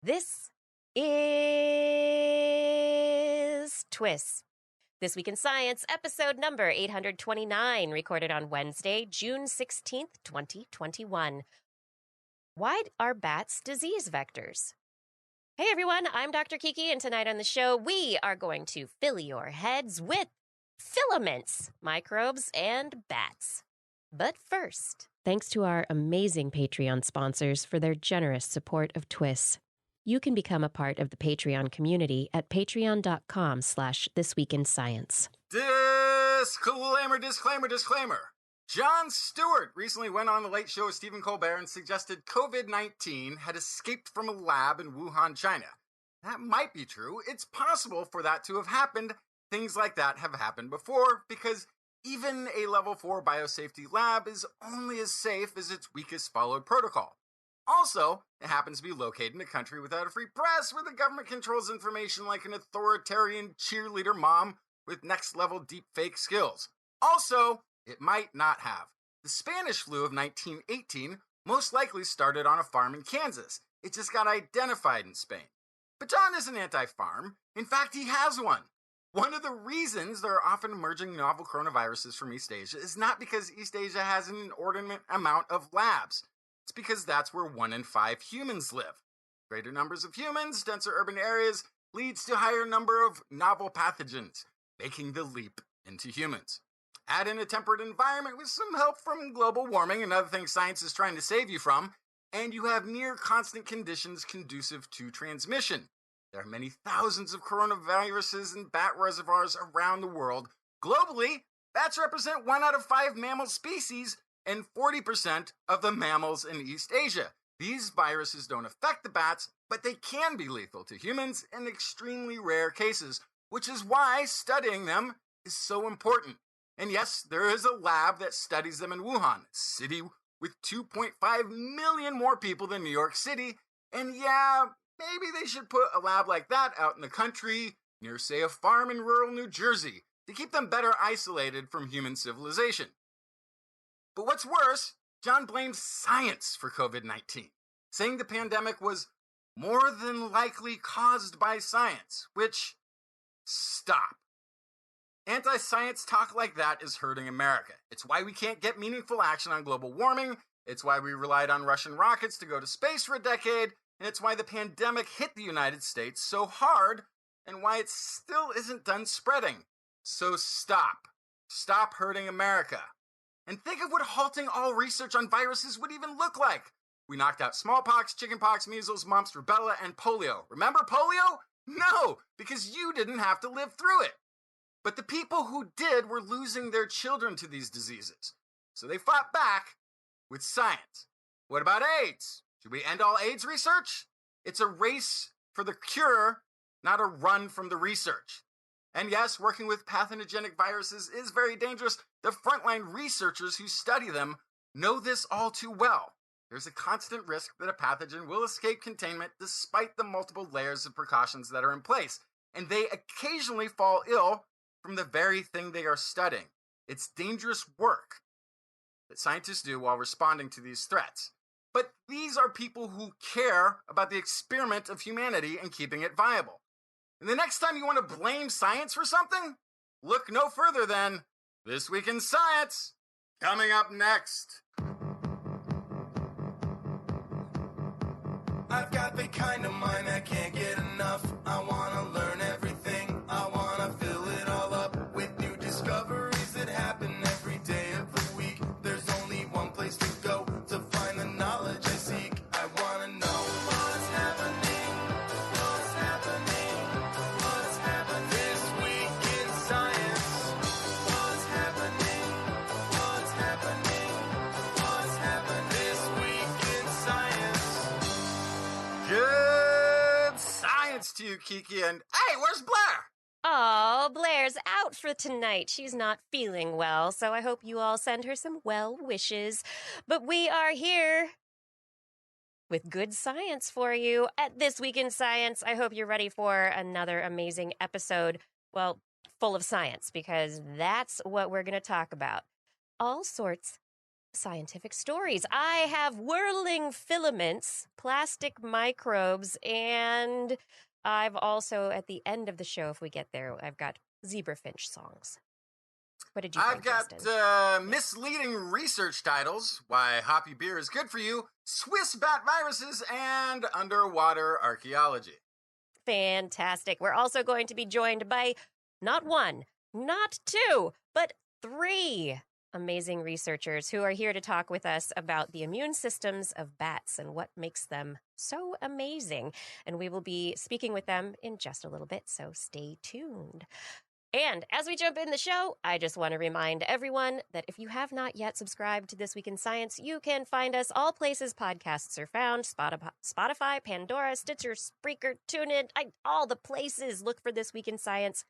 This is TWIS. This Week in Science, episode number 829, recorded on Wednesday, June 16th, 2021. Why are bats disease vectors? Hey everyone, I'm Dr. Kiki, and tonight on the show, we are going to fill your heads with filaments, microbes, and bats. But first, thanks to our amazing Patreon sponsors for their generous support of TWIS. You can become a part of the Patreon community at patreon.com/thisweekinscience. Disclaimer. Jon Stewart recently went on the Late Show with Stephen Colbert and suggested COVID-19 had escaped from a lab in Wuhan, China. That might be true. It's possible for that to have happened. Things like that have happened before because even a level 4 biosafety lab is only as safe as its weakest followed protocol. Also, it happens to be located in a country without a free press where the government controls information like an authoritarian cheerleader mom with next-level deepfake skills. Also, it might not have. The Spanish flu of 1918 most likely started on a farm in Kansas. It just got identified in Spain. But John isn't anti-farm. In fact, he has one. One of the reasons there are often emerging novel coronaviruses from East Asia is not because East Asia has an inordinate amount of labs. It's because that's where 1 in 5 humans live. Greater numbers of humans, denser urban areas, leads to higher number of novel pathogens, making the leap into humans. Add in a temperate environment with some help from global warming and other things science is trying to save you from, and you have near constant conditions conducive to transmission. There are many thousands of coronaviruses in bat reservoirs around the world. Globally, bats represent 1 out of 5 mammal species and 40% of the mammals in East Asia. These viruses don't affect the bats, but they can be lethal to humans in extremely rare cases, which is why studying them is so important. And yes, there is a lab that studies them in Wuhan, a city with 2.5 million more people than New York City. And yeah, maybe they should put a lab like that out in the country, near, say, a farm in rural New Jersey, to keep them better isolated from human civilization. But what's worse, John blamed science for COVID-19, saying the pandemic was more than likely caused by science, which, stop. Anti-science talk like that is hurting America. It's why we can't get meaningful action on global warming, it's why we relied on Russian rockets to go to space for a decade, and it's why the pandemic hit the United States so hard, and why it still isn't done spreading. So stop. Stop hurting America. And think of what halting all research on viruses would even look like. We knocked out smallpox, chickenpox, measles, mumps, rubella, and polio. Remember polio? No, because you didn't have to live through it. But the people who did were losing their children to these diseases. So they fought back with science. What about AIDS? Should we end all AIDS research? It's a race for the cure, not a run from the research. And yes, working with pathogenic viruses is very dangerous. The frontline researchers who study them know this all too well. There's a constant risk that a pathogen will escape containment despite the multiple layers of precautions that are in place. And they occasionally fall ill from the very thing they are studying. It's dangerous work that scientists do while responding to these threats. But these are people who care about the experiment of humanity and keeping it viable. And the next time you want to blame science for something, look no further than This Week in Science, coming up next. I've got the kind of mind that can't get enough. I want to learn everything. I want to fill it all up with new discoveries that happen every day of the week. There's only one place to go to find the knowledge I seek. I want to know what's happening. What's happening? What's happening this week in science? What's happening? What's happening? What's happening this week in science? Good science to you, Kiki, and hey, where's Blair? Oh, Blair's out for tonight. She's not feeling well, so I hope you all send her some well wishes. But we are here with good science for you at This Week in Science. I hope you're ready for another amazing episode, well, full of science, because that's what we're going to talk about. All sorts scientific stories. I have whirling filaments, plastic microbes, and I've also, at the end of the show, if we get there, I've got zebrafinch songs. What did you I've think, got Justin? misleading research titles, Why Hoppy Beer is Good for You, Swiss Bat Viruses, and Underwater Archaeology. Fantastic. We're also going to be joined by not one, not two, but three amazing researchers who are here to talk with us about the immune systems of bats and what makes them so amazing. And we will be speaking with them in just a little bit, so stay tuned. And as we jump in the show, I just want to remind everyone that if you have not yet subscribed to This Week in Science, you can find us all places podcasts are found: Spotify, Pandora, Stitcher, Spreaker, TuneIn, all the places. Look for This Week in Science.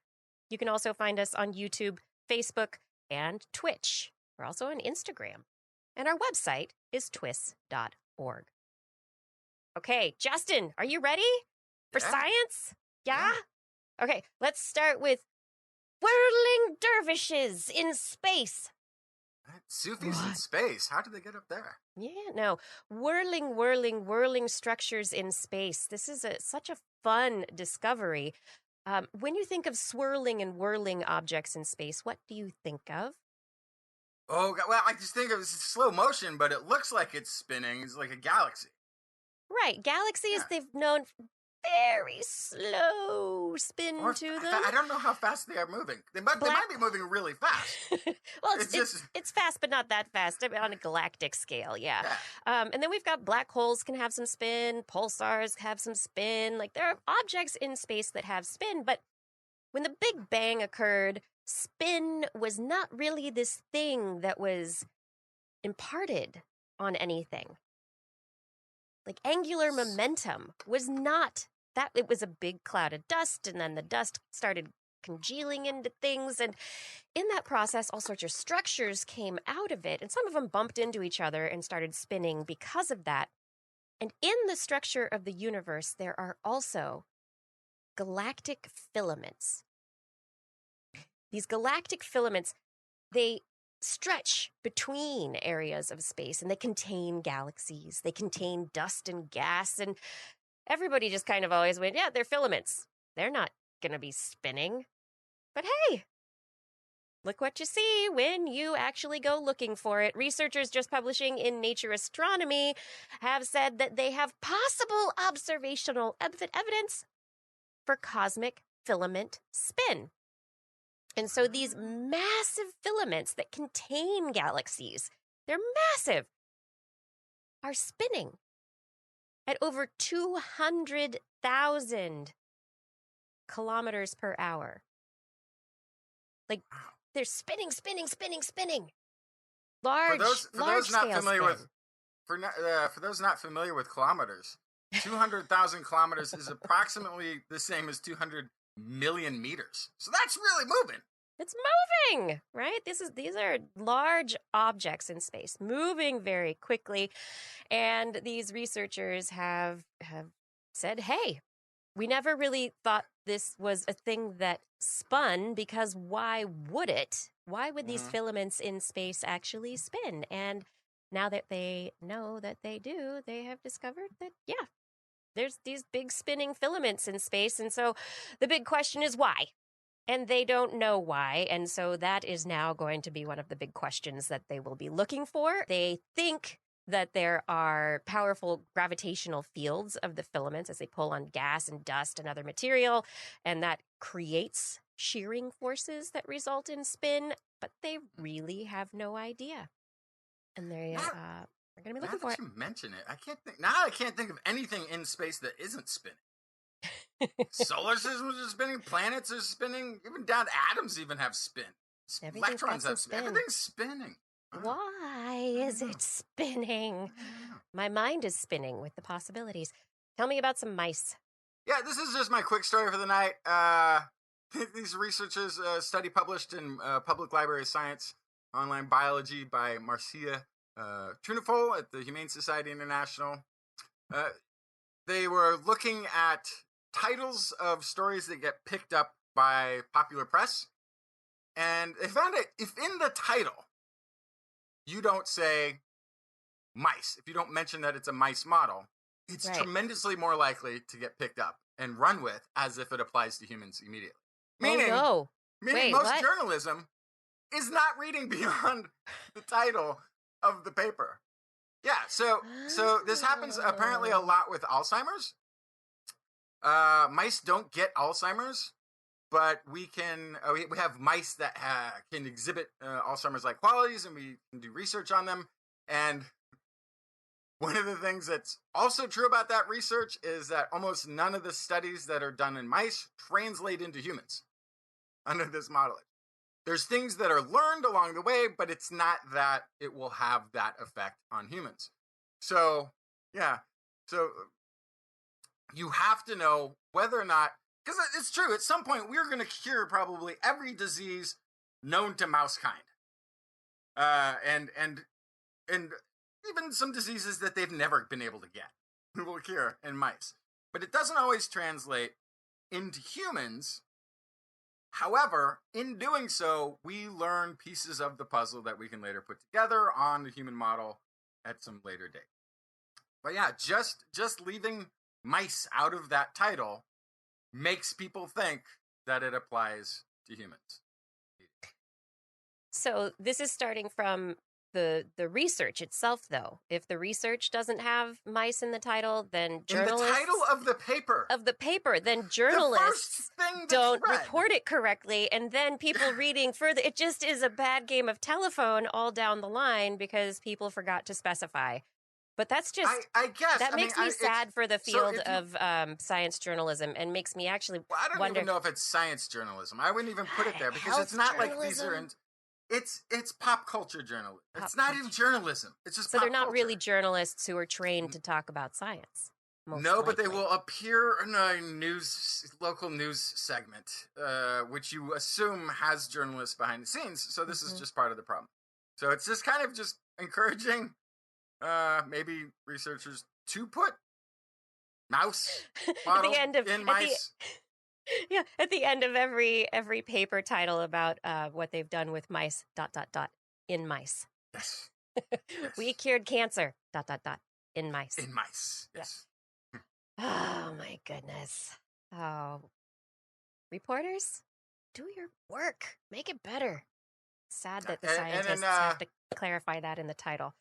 You can also find us on YouTube, Facebook, and Twitch. We're also on Instagram. And our website is twis.org. Okay, Justin, are you ready for science? Yeah? Okay, let's start with whirling dervishes in space. Sufis in space? How did they get up there? Yeah, no. Whirling structures in space. This is such a fun discovery. When you think of swirling and whirling objects in space, what do you think of? Oh, well, I just think of slow motion, but it looks like it's spinning. It's like a galaxy. Right. Galaxies, they've known very slow spin to them. I don't know how fast they are moving. They might be moving really fast. Well, it's fast, but not that fast. I mean, on a galactic scale, yeah. And then we've got black holes can have some spin. Pulsars have some spin. Like, there are objects in space that have spin, but when the Big Bang occurred, spin was not really this thing that was imparted on anything. Like, angular momentum was not that. It was a big cloud of dust, and then the dust started congealing into things, and in that process, all sorts of structures came out of it, and some of them bumped into each other and started spinning because of that. And in the structure of the universe, there are also galactic filaments. These galactic filaments, they stretch between areas of space, and they contain galaxies. They contain dust and gas, and everybody just kind of always went, yeah, they're filaments. They're not going to be spinning. But hey, look what you see when you actually go looking for it. Researchers just publishing in Nature Astronomy have said that they have possible observational evidence for cosmic filament spin. And so these massive filaments that contain galaxies, they're massive, are spinning at over 200,000 kilometers per hour. Like, they're spinning. Large, large scale spin. For those not familiar with kilometers, 200,000 kilometers is approximately the same as 200 million meters. So that's really moving. It's moving, right? These are large objects in space, moving very quickly. And these researchers have said, hey, we never really thought this was a thing that spun, because why would it? Why would these filaments in space actually spin? And now that they know that they do, they have discovered that, yeah, there's these big spinning filaments in space. And so the big question is why? And they don't know why. And so that is now going to be one of the big questions that they will be looking for. They think that there are powerful gravitational fields of the filaments as they pull on gas and dust and other material, and that creates shearing forces that result in spin, but they really have no idea. And they're going to be looking for it. Now that you mention it, I can't think of anything in space that isn't spinning. Solar systems are spinning, planets are spinning, even down atoms even have spin. Electrons have spin. Everything's spinning. Why is it spinning? My mind is spinning with the possibilities. Tell me about some mice. Yeah, this is just my quick story for the night. These researchers, study published in Public Library of Science, Online Biology by Marcia Trunifol at the Humane Society International. They were looking at titles of stories that get picked up by popular press. And they found it, if in the title you don't say mice, if you don't mention that it's a mice model, it's tremendously more likely to get picked up and run with as if it applies to humans immediately. Meaning, Wait, most what? journalism is not reading beyond the title of the paper. Yeah, so this happens apparently a lot with Alzheimer's. Mice don't get Alzheimer's, but we have mice that can exhibit Alzheimer's-like qualities, and we can do research on them. And one of the things that's also true about that research is that almost none of the studies that are done in mice translate into humans under this modeling. There's things that are learned along the way, but it's not that it will have that effect on humans. So, yeah. So you have to know whether or not, because it's true, at some point we're going to cure probably every disease known to mouse kind. And even some diseases that they've never been able to get, we will cure in mice. But it doesn't always translate into humans. However, in doing so, we learn pieces of the puzzle that we can later put together on the human model at some later date. But yeah, just leaving mice out of that title makes people think that it applies to humans. So this is starting from the research itself, though. If the research doesn't have mice in the title, then journalists... In the title of the paper. Then journalists don't report it correctly, and then people reading further, it just is a bad game of telephone all down the line because people forgot to specify. But that's just... I guess. That makes me sad for the field of science journalism, and makes me actually I don't even know if it's science journalism. I wouldn't even put it there, because it's not like these are... It's pop culture journalism. It's not even journalism. It's just so pop they're not culture. Really journalists who are trained to talk about science. No, but they will appear in a local news segment, which you assume has journalists behind the scenes. So this is just part of the problem. So it's just kind of just encouraging maybe researchers to put mouse model in mice. Yeah, at the end of every paper title about what they've done with mice, ... in mice. Yes. We cured cancer, ... in mice. In mice, yes. Yeah. Oh, my goodness. Oh, reporters, do your work. Make it better. Sad that the scientists have to clarify that in the title.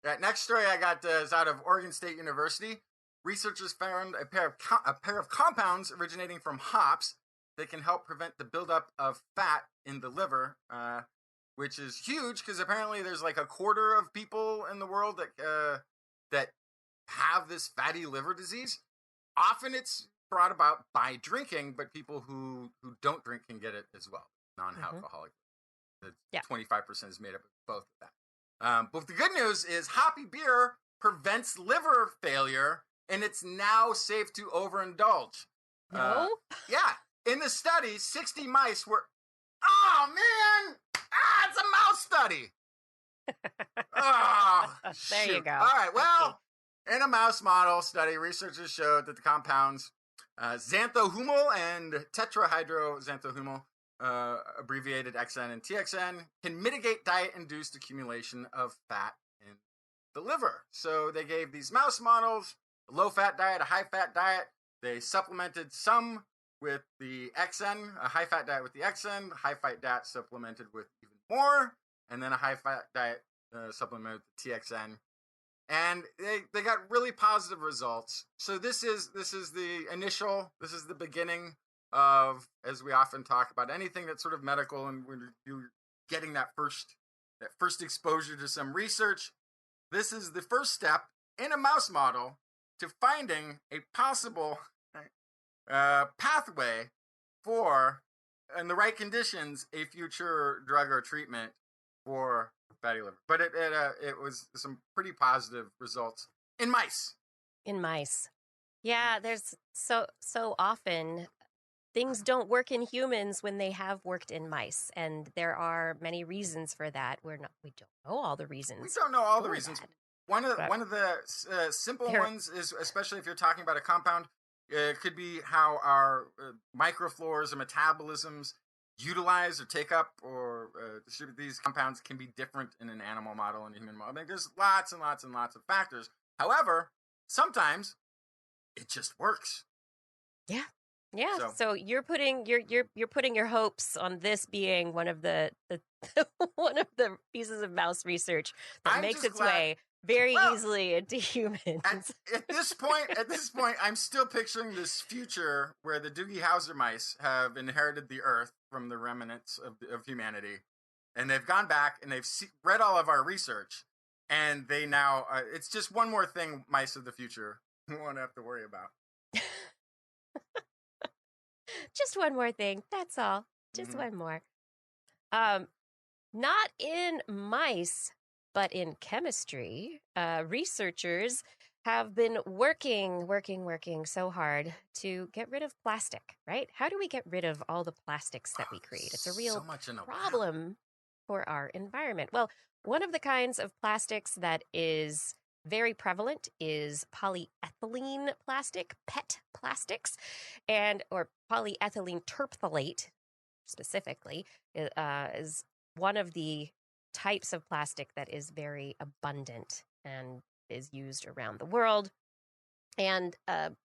That next story I got is out of Oregon State University. Researchers found a pair of compounds originating from hops that can help prevent the buildup of fat in the liver, which is huge because apparently there's like a quarter of people in the world that have this fatty liver disease. Often it's brought about by drinking, but people who don't drink can get it as well. Non-alcoholic. The 25% is made up of both of that. But the good news is hoppy beer prevents liver failure, and it's now safe to overindulge. No? Yeah. In the study, 60 mice were... Oh, man! It's a mouse study! There you go. All right, well, in a mouse model study, researchers showed that the compounds xanthohumol and tetrahydroxanthohumol, abbreviated XN and TXN, can mitigate diet-induced accumulation of fat in the liver. So they gave these mouse models a low-fat diet, a high-fat diet. They supplemented some with the XN, a high-fat diet with the XN, high-fat diet supplemented with even more, and then a high-fat diet supplemented with the TXN. And they got really positive results. So this is the beginning of, as we often talk about, anything that's sort of medical, and when you're getting that first exposure to some research, this is the first step in a mouse model to finding a possible pathway for, in the right conditions, a future drug or treatment for fatty liver. But it was some pretty positive results in mice. In mice. Yeah, there's so often things don't work in humans when they have worked in mice, and there are many reasons for that. We don't know all the reasons. We don't know all the reasons. One of the simple ones is, especially if you're talking about a compound, it could be how our microflores and metabolisms utilize or take up or distribute these compounds can be different in an animal model and a human model. I mean, there's lots and lots and lots of factors. However, sometimes it just works. Yeah. Yeah. So you're putting your hopes on this being one of the one of the pieces of mouse research that makes its way very easily into humans. At this point, I'm still picturing this future where the Doogie Howser mice have inherited the Earth from the remnants of humanity, and they've gone back and they've read all of our research, and they now it's just one more thing mice of the future won't have to worry about. Just one more thing. That's all. Just one more. Not in mice, but in chemistry, researchers have been working so hard to get rid of plastic, right? How do we get rid of all the plastics that we create? It's a real problem for our environment. Well, one of the kinds of plastics that is very prevalent is polyethylene plastic, PET plastics, or polyethylene terephthalate specifically is one of the types of plastic that is very abundant and is used around the world. And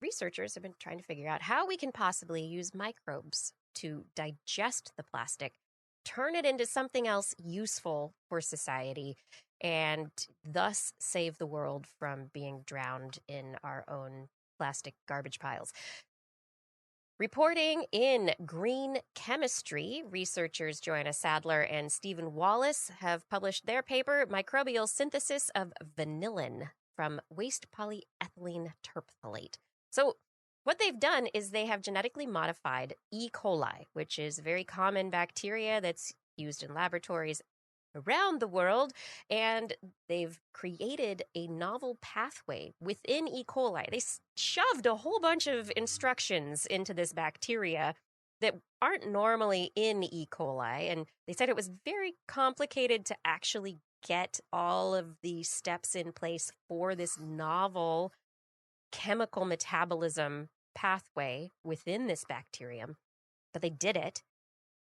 researchers have been trying to figure out how we can possibly use microbes to digest the plastic, turn it into something else useful for society, and thus save the world from being drowned in our own plastic garbage piles. Reporting in Green Chemistry, researchers Joanna Sadler and Stephen Wallace have published their paper, Microbial Synthesis of Vanillin from Waste Polyethylene Terephthalate. So what they've done is they have genetically modified E. coli, which is a very common bacteria that's used in laboratories around the world, and they've created a novel pathway within E. coli. They shoved a whole bunch of instructions into this bacteria that aren't normally in E. coli, and they said it was very complicated to actually get all of the steps in place for this novel chemical metabolism pathway within this bacterium, but they did it,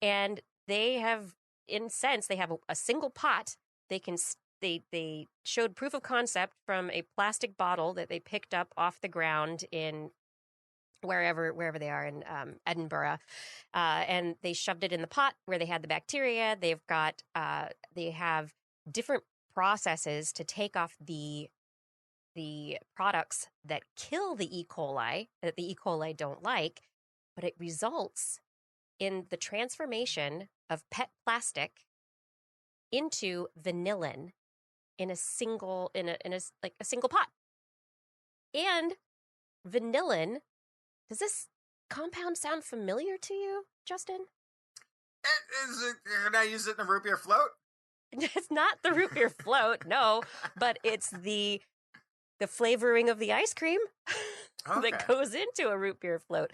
and they have they have a single pot. They showed proof of concept from a plastic bottle that they picked up off the ground in wherever they are in Edinburgh, and they shoved it in the pot where they had the bacteria. They have different processes to take off the products that kill the E. coli, that the E. coli don't like, but it results in the transformation of PET plastic into vanillin in a single pot. And vanillin, does this compound sound familiar to you, Justin? Can I use it in a root beer float? It's not the root beer float, no, but it's the flavoring of the ice cream that goes into a root beer float.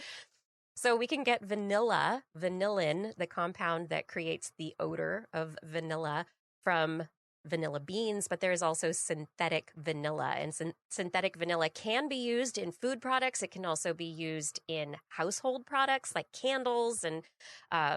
So we can get vanillin, the compound that creates the odor of vanilla, from vanilla beans, but there's also synthetic vanilla. And synthetic vanilla can be used in food products. It can also be used in household products like candles and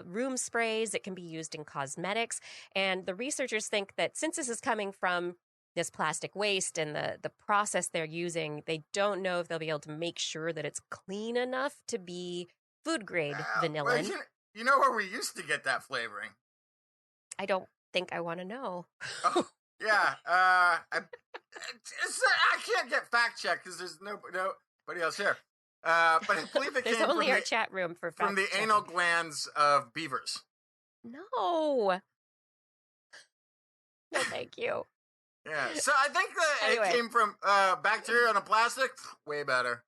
room sprays. It can be used in cosmetics. And the researchers think that since this is coming from this plastic waste and the process they're using, they don't know if they'll be able to make sure that it's clean enough to be food-grade vanillin. Well, you know where we used to get that flavoring? I don't think I want to know. Oh, yeah. I can't get fact-checked because there's nobody else here. But I believe it there's came only our chat room for from the anal glands of beavers. No, thank you. Yeah, so I think that it came from bacteria on a plastic. Way better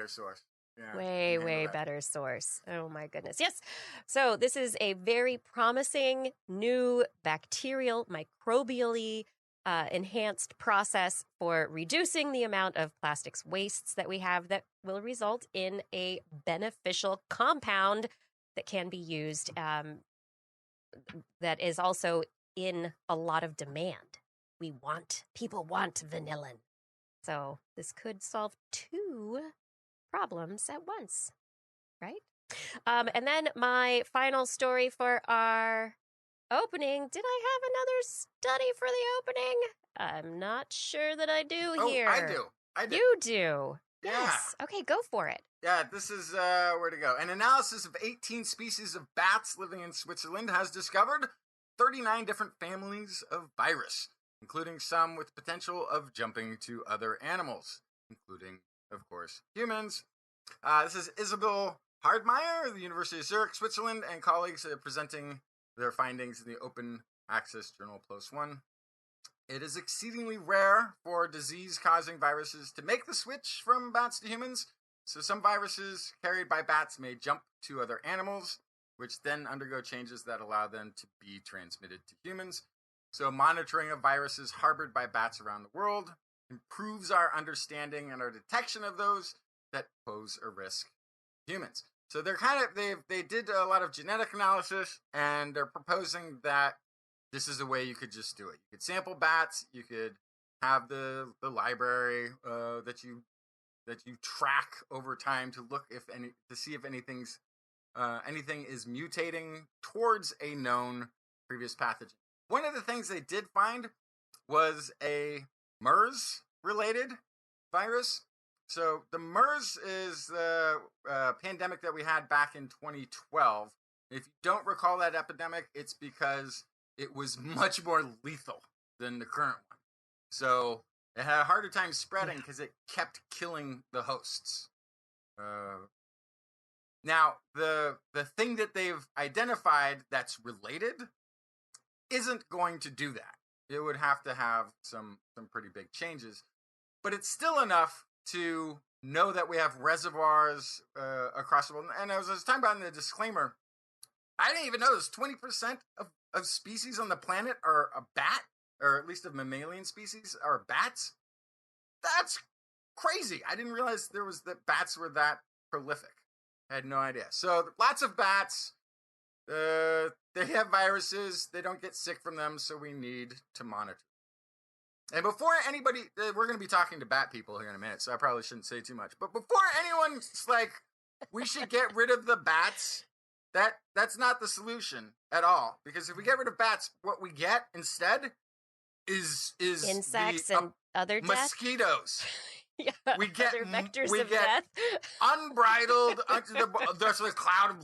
source. Yeah, way better source. Oh my goodness. Yes. So this is a very promising new bacterial, microbially enhanced process for reducing the amount of plastics wastes that we have that will result in a beneficial compound that can be used that is also in a lot of demand. People want vanillin. So this could solve two problems at once, right? And then my final story for our opening. Did I have another study for the opening? I'm not sure that I do here. Oh, I do. I do. You do. Yeah. Yes. Okay, go for it. Yeah, this is where to go. An analysis of 18 species of bats living in Switzerland has discovered 39 different families of virus, including some with potential of jumping to other animals, including, of course, humans. This is Isabel Hardmeyer of the University of Zurich, Switzerland, and colleagues presenting their findings in the open access journal PLOS ONE. It is exceedingly rare for disease-causing viruses to make the switch from bats to humans, so some viruses carried by bats may jump to other animals, which then undergo changes that allow them to be transmitted to humans. So monitoring of viruses harbored by bats around the world improves our understanding and our detection of those that pose a risk to humans. So they did a lot of genetic analysis, and they're proposing that this is a way you could just do it. You could sample bats. You could have the library that you track over time to look to see if anything is mutating towards a known previous pathogen. One of the things they did find was a MERS-related virus. So the MERS is the pandemic that we had back in 2012. If you don't recall that epidemic, it's because it was much more lethal than the current one. So it had a harder time spreading because it kept killing the hosts. Now, the thing that they've identified that's related isn't going to do that. It would have to have some pretty big changes. But it's still enough to know that we have reservoirs across the world. And as I was talking about in the disclaimer, I didn't even know this. 20% of species on the planet are a bat, or at least of mammalian species are bats. That's crazy. I didn't realize that bats were that prolific. I had no idea. So lots of bats. They have viruses. They don't get sick from them, so we need to monitor. And before anybody, we're going to be talking to bat people here in a minute, so I probably shouldn't say too much. But before anyone's like, we should get rid of the bats, that's not the solution at all. Because if we get rid of bats, what we get instead is insects and other mosquitoes. Yeah, we get other vectors we of get death. Unbridled there's a cloud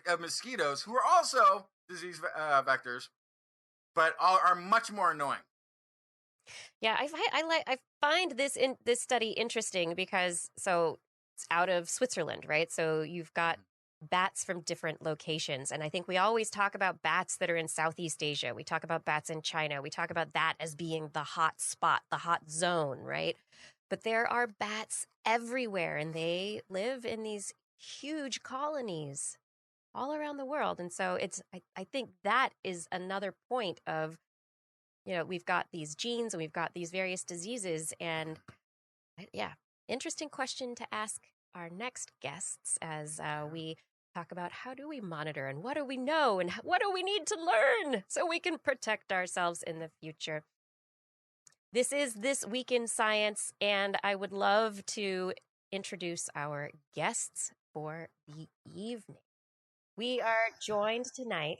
of mosquitoes who are also disease vectors, but are much more annoying. Yeah, I find this study interesting because it's out of Switzerland, right? So you've got bats from different locations, and I think we always talk about bats that are in Southeast Asia. We talk about bats in China. We talk about that as being the hot spot, the hot zone, right? But there are bats everywhere, and they live in these huge colonies all around the world. And so I think that is another point of, we've got these genes and we've got these various diseases. And interesting question to ask our next guests as we talk about how do we monitor and what do we know and what do we need to learn so we can protect ourselves in the future. This is This Week in Science, and I would love to introduce our guests for the evening. We are joined tonight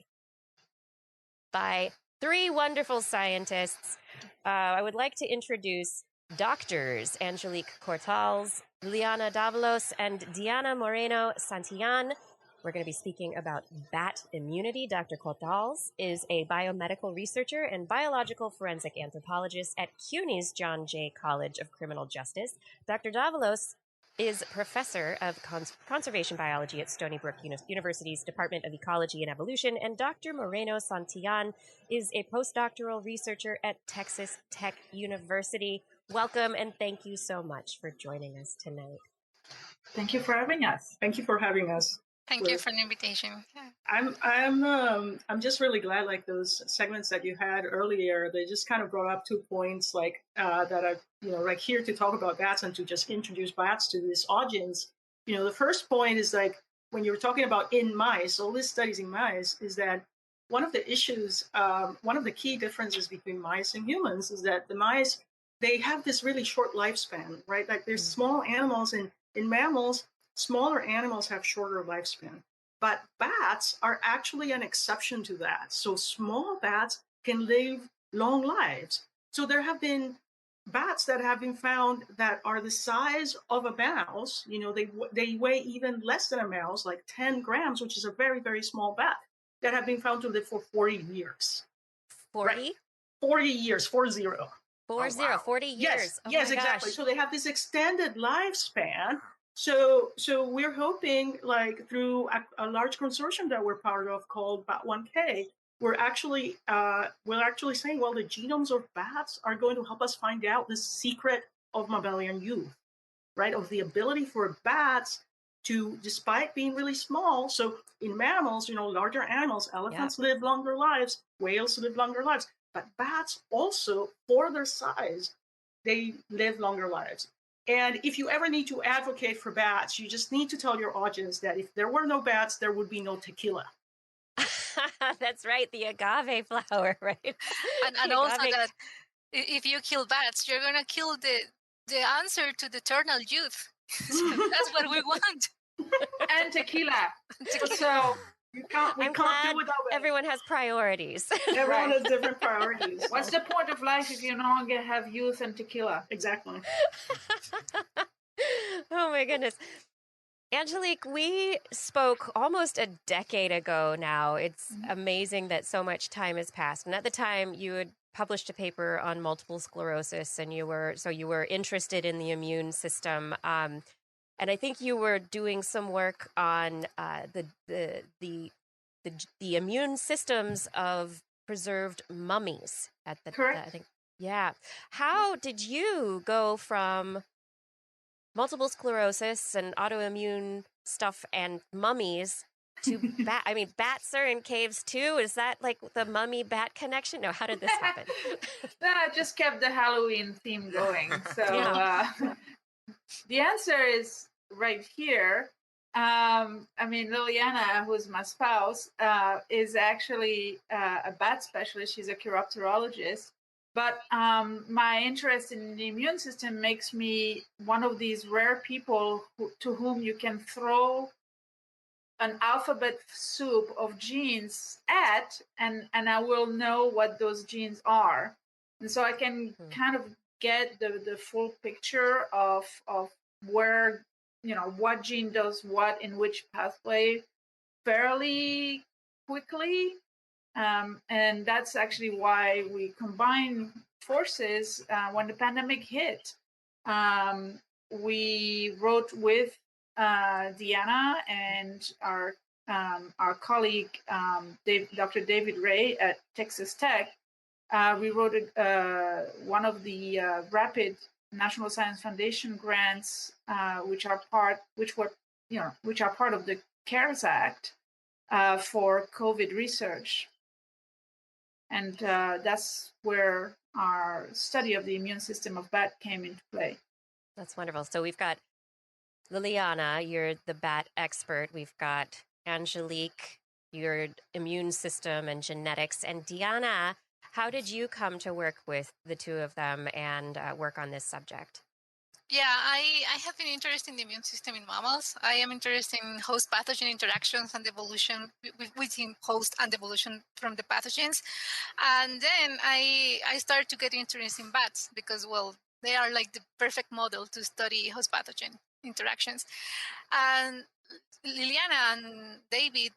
by three wonderful scientists. I would like to introduce Doctors Angelique Corthals, Liliana Davalos, and Diana Moreno Santillàn. We're going to be speaking about bat immunity. Dr. Corthals is a biomedical researcher and biological forensic anthropologist at CUNY's John Jay College of Criminal Justice. Dr. Davalos is professor of conservation biology at Stony Brook University's Department of Ecology and Evolution, and Dr. Moreno Santillàn is a postdoctoral researcher at Texas Tech University. Welcome, and thank you so much for joining us tonight. Thank you for having us. Thank you for having us. Thank you for the invitation. I'm just really glad, like those segments that you had earlier, they just kind of brought up 2 points like that are, like here to talk about bats and to just introduce bats to this audience. The first point is like when you were talking about in mice, all these studies in mice, is that one of the issues, one of the key differences between mice and humans is that the mice, they have this really short lifespan, right? Like there's small animals in mammals. smaller animals have shorter lifespan. But bats are actually an exception to that. So small bats can live long lives. So there have been bats that have been found that are the size of a mouse. They weigh even less than a mouse, like 10 grams, which is a very, very small bat, that have been found to live for 40 years. 40? Right? 40 years, 40. 40 years. Yes, oh yes, my exactly. Gosh. So they have this extended lifespan. So we're hoping, like through a large consortium that we're part of called Bat1K, we're actually saying, well, the genomes of bats are going to help us find out the secret of mammalian youth, right? Of the ability for bats to, despite being really small, so in mammals, larger animals, elephants live longer lives, whales live longer lives, but bats also, for their size, they live longer lives. And if you ever need to advocate for bats, you just need to tell your audience that if there were no bats, there would be no tequila. That's right, the agave flower, right? And also that if you kill bats, you're going to kill the answer to the eternal youth. So that's what we want. And tequila. So we can't do without it. Everyone has priorities. Everyone has different priorities. What's the point of life if you no longer have youth and tequila? Exactly. Oh my goodness. Angelique, we spoke almost a decade ago now. It's amazing that so much time has passed. And at the time, you had published a paper on multiple sclerosis, and you were interested in the immune system. And I think you were doing some work on the immune systems of preserved mummies at the. Correct. I think. Yeah. How did you go from multiple sclerosis and autoimmune stuff and mummies to bats are in caves too? Is that like the mummy bat connection? No, how did this happen? No, I just kept the Halloween theme going. So the answer is right here. Liliana, who's my spouse, is actually a bat specialist. She's a chiropterologist. But my interest in the immune system makes me one of these rare people to whom you can throw an alphabet soup of genes at, and I will know what those genes are. And so I can kind of get the full picture of where, what gene does what in which pathway fairly quickly. And that's actually why we combined forces when the pandemic hit. We wrote with Deanna and our colleague, Dr. David Ray at Texas Tech. We wrote one of the rapid National Science Foundation grants, which are part of the CARES Act for COVID research. And that's where our study of the immune system of bat came into play. That's wonderful. So we've got Liliana, you're the bat expert. We've got Angelique, your immune system and genetics. And Deanna, how did you come to work with the two of them and work on this subject? Yeah, I have been interested in the immune system in mammals. I am interested in host pathogen interactions and evolution within host and evolution from the pathogens. And then I started to get interested in bats because, well, they are like the perfect model to study host pathogen interactions. And Liliana and David,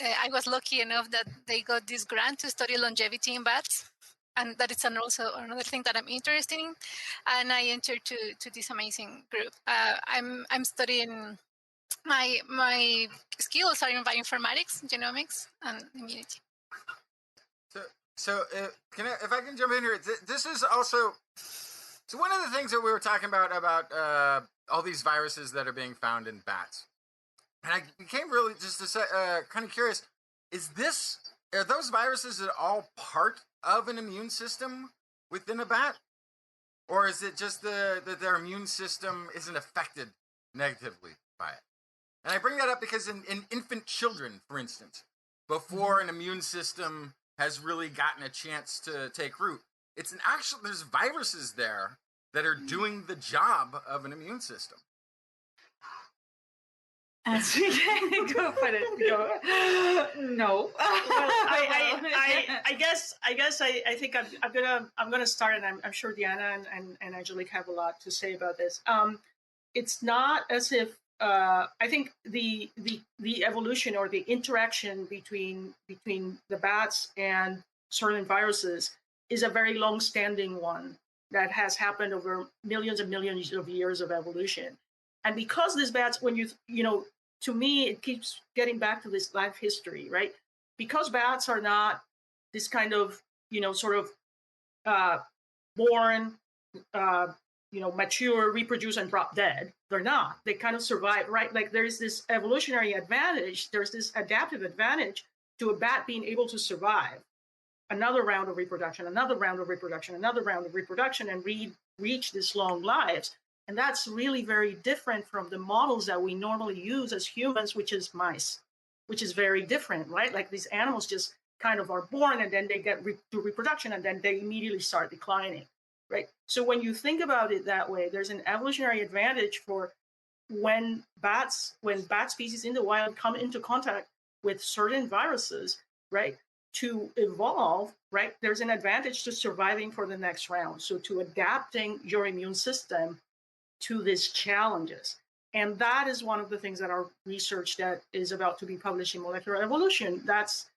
I was lucky enough that they got this grant to study longevity in bats. And that is also another thing that I'm interested in. And I entered to this amazing group. I'm studying, my skills are in bioinformatics, genomics, and immunity. So if I can jump in here, this is also, so one of the things that we were talking about all these viruses that are being found in bats. And I became really just kind of curious, are those viruses at all part of an immune system within a bat? Or is it just that their immune system isn't affected negatively by it? And I bring that up because in infant children, for instance, before an immune system has really gotten a chance to take root, there's viruses there that are doing the job of an immune system. answer. Go for it. Go. No. I guess I think I'm gonna start, and I'm sure Diana and Angelique have a lot to say about this. It's not as if I think the evolution or the interaction between the bats and certain viruses is a very long-standing one that has happened over millions and millions of years of evolution. And because these bats, when you know, to me, it keeps getting back to this life history, right? Because bats are not this kind of, you know, sort of born, mature, reproduce, and drop dead. They're not. They kind of survive, right? Like there's this evolutionary advantage. There's this adaptive advantage to a bat being able to survive another round of reproduction, another round of reproduction, another round of reproduction, and reach these long lives. And that's really very different from the models that we normally use as humans, which is mice, which is very different, right? Like these animals just kind of are born and then they get to reproduction and then they immediately start declining, right? So when you think about it that way, there's an evolutionary advantage for when bat species in the wild come into contact with certain viruses, right? To evolve, right? There's an advantage to surviving for the next round. So to adapting your immune system to these challenges. And that is one of the things that our research that is about to be published in Molecular Evolution, that's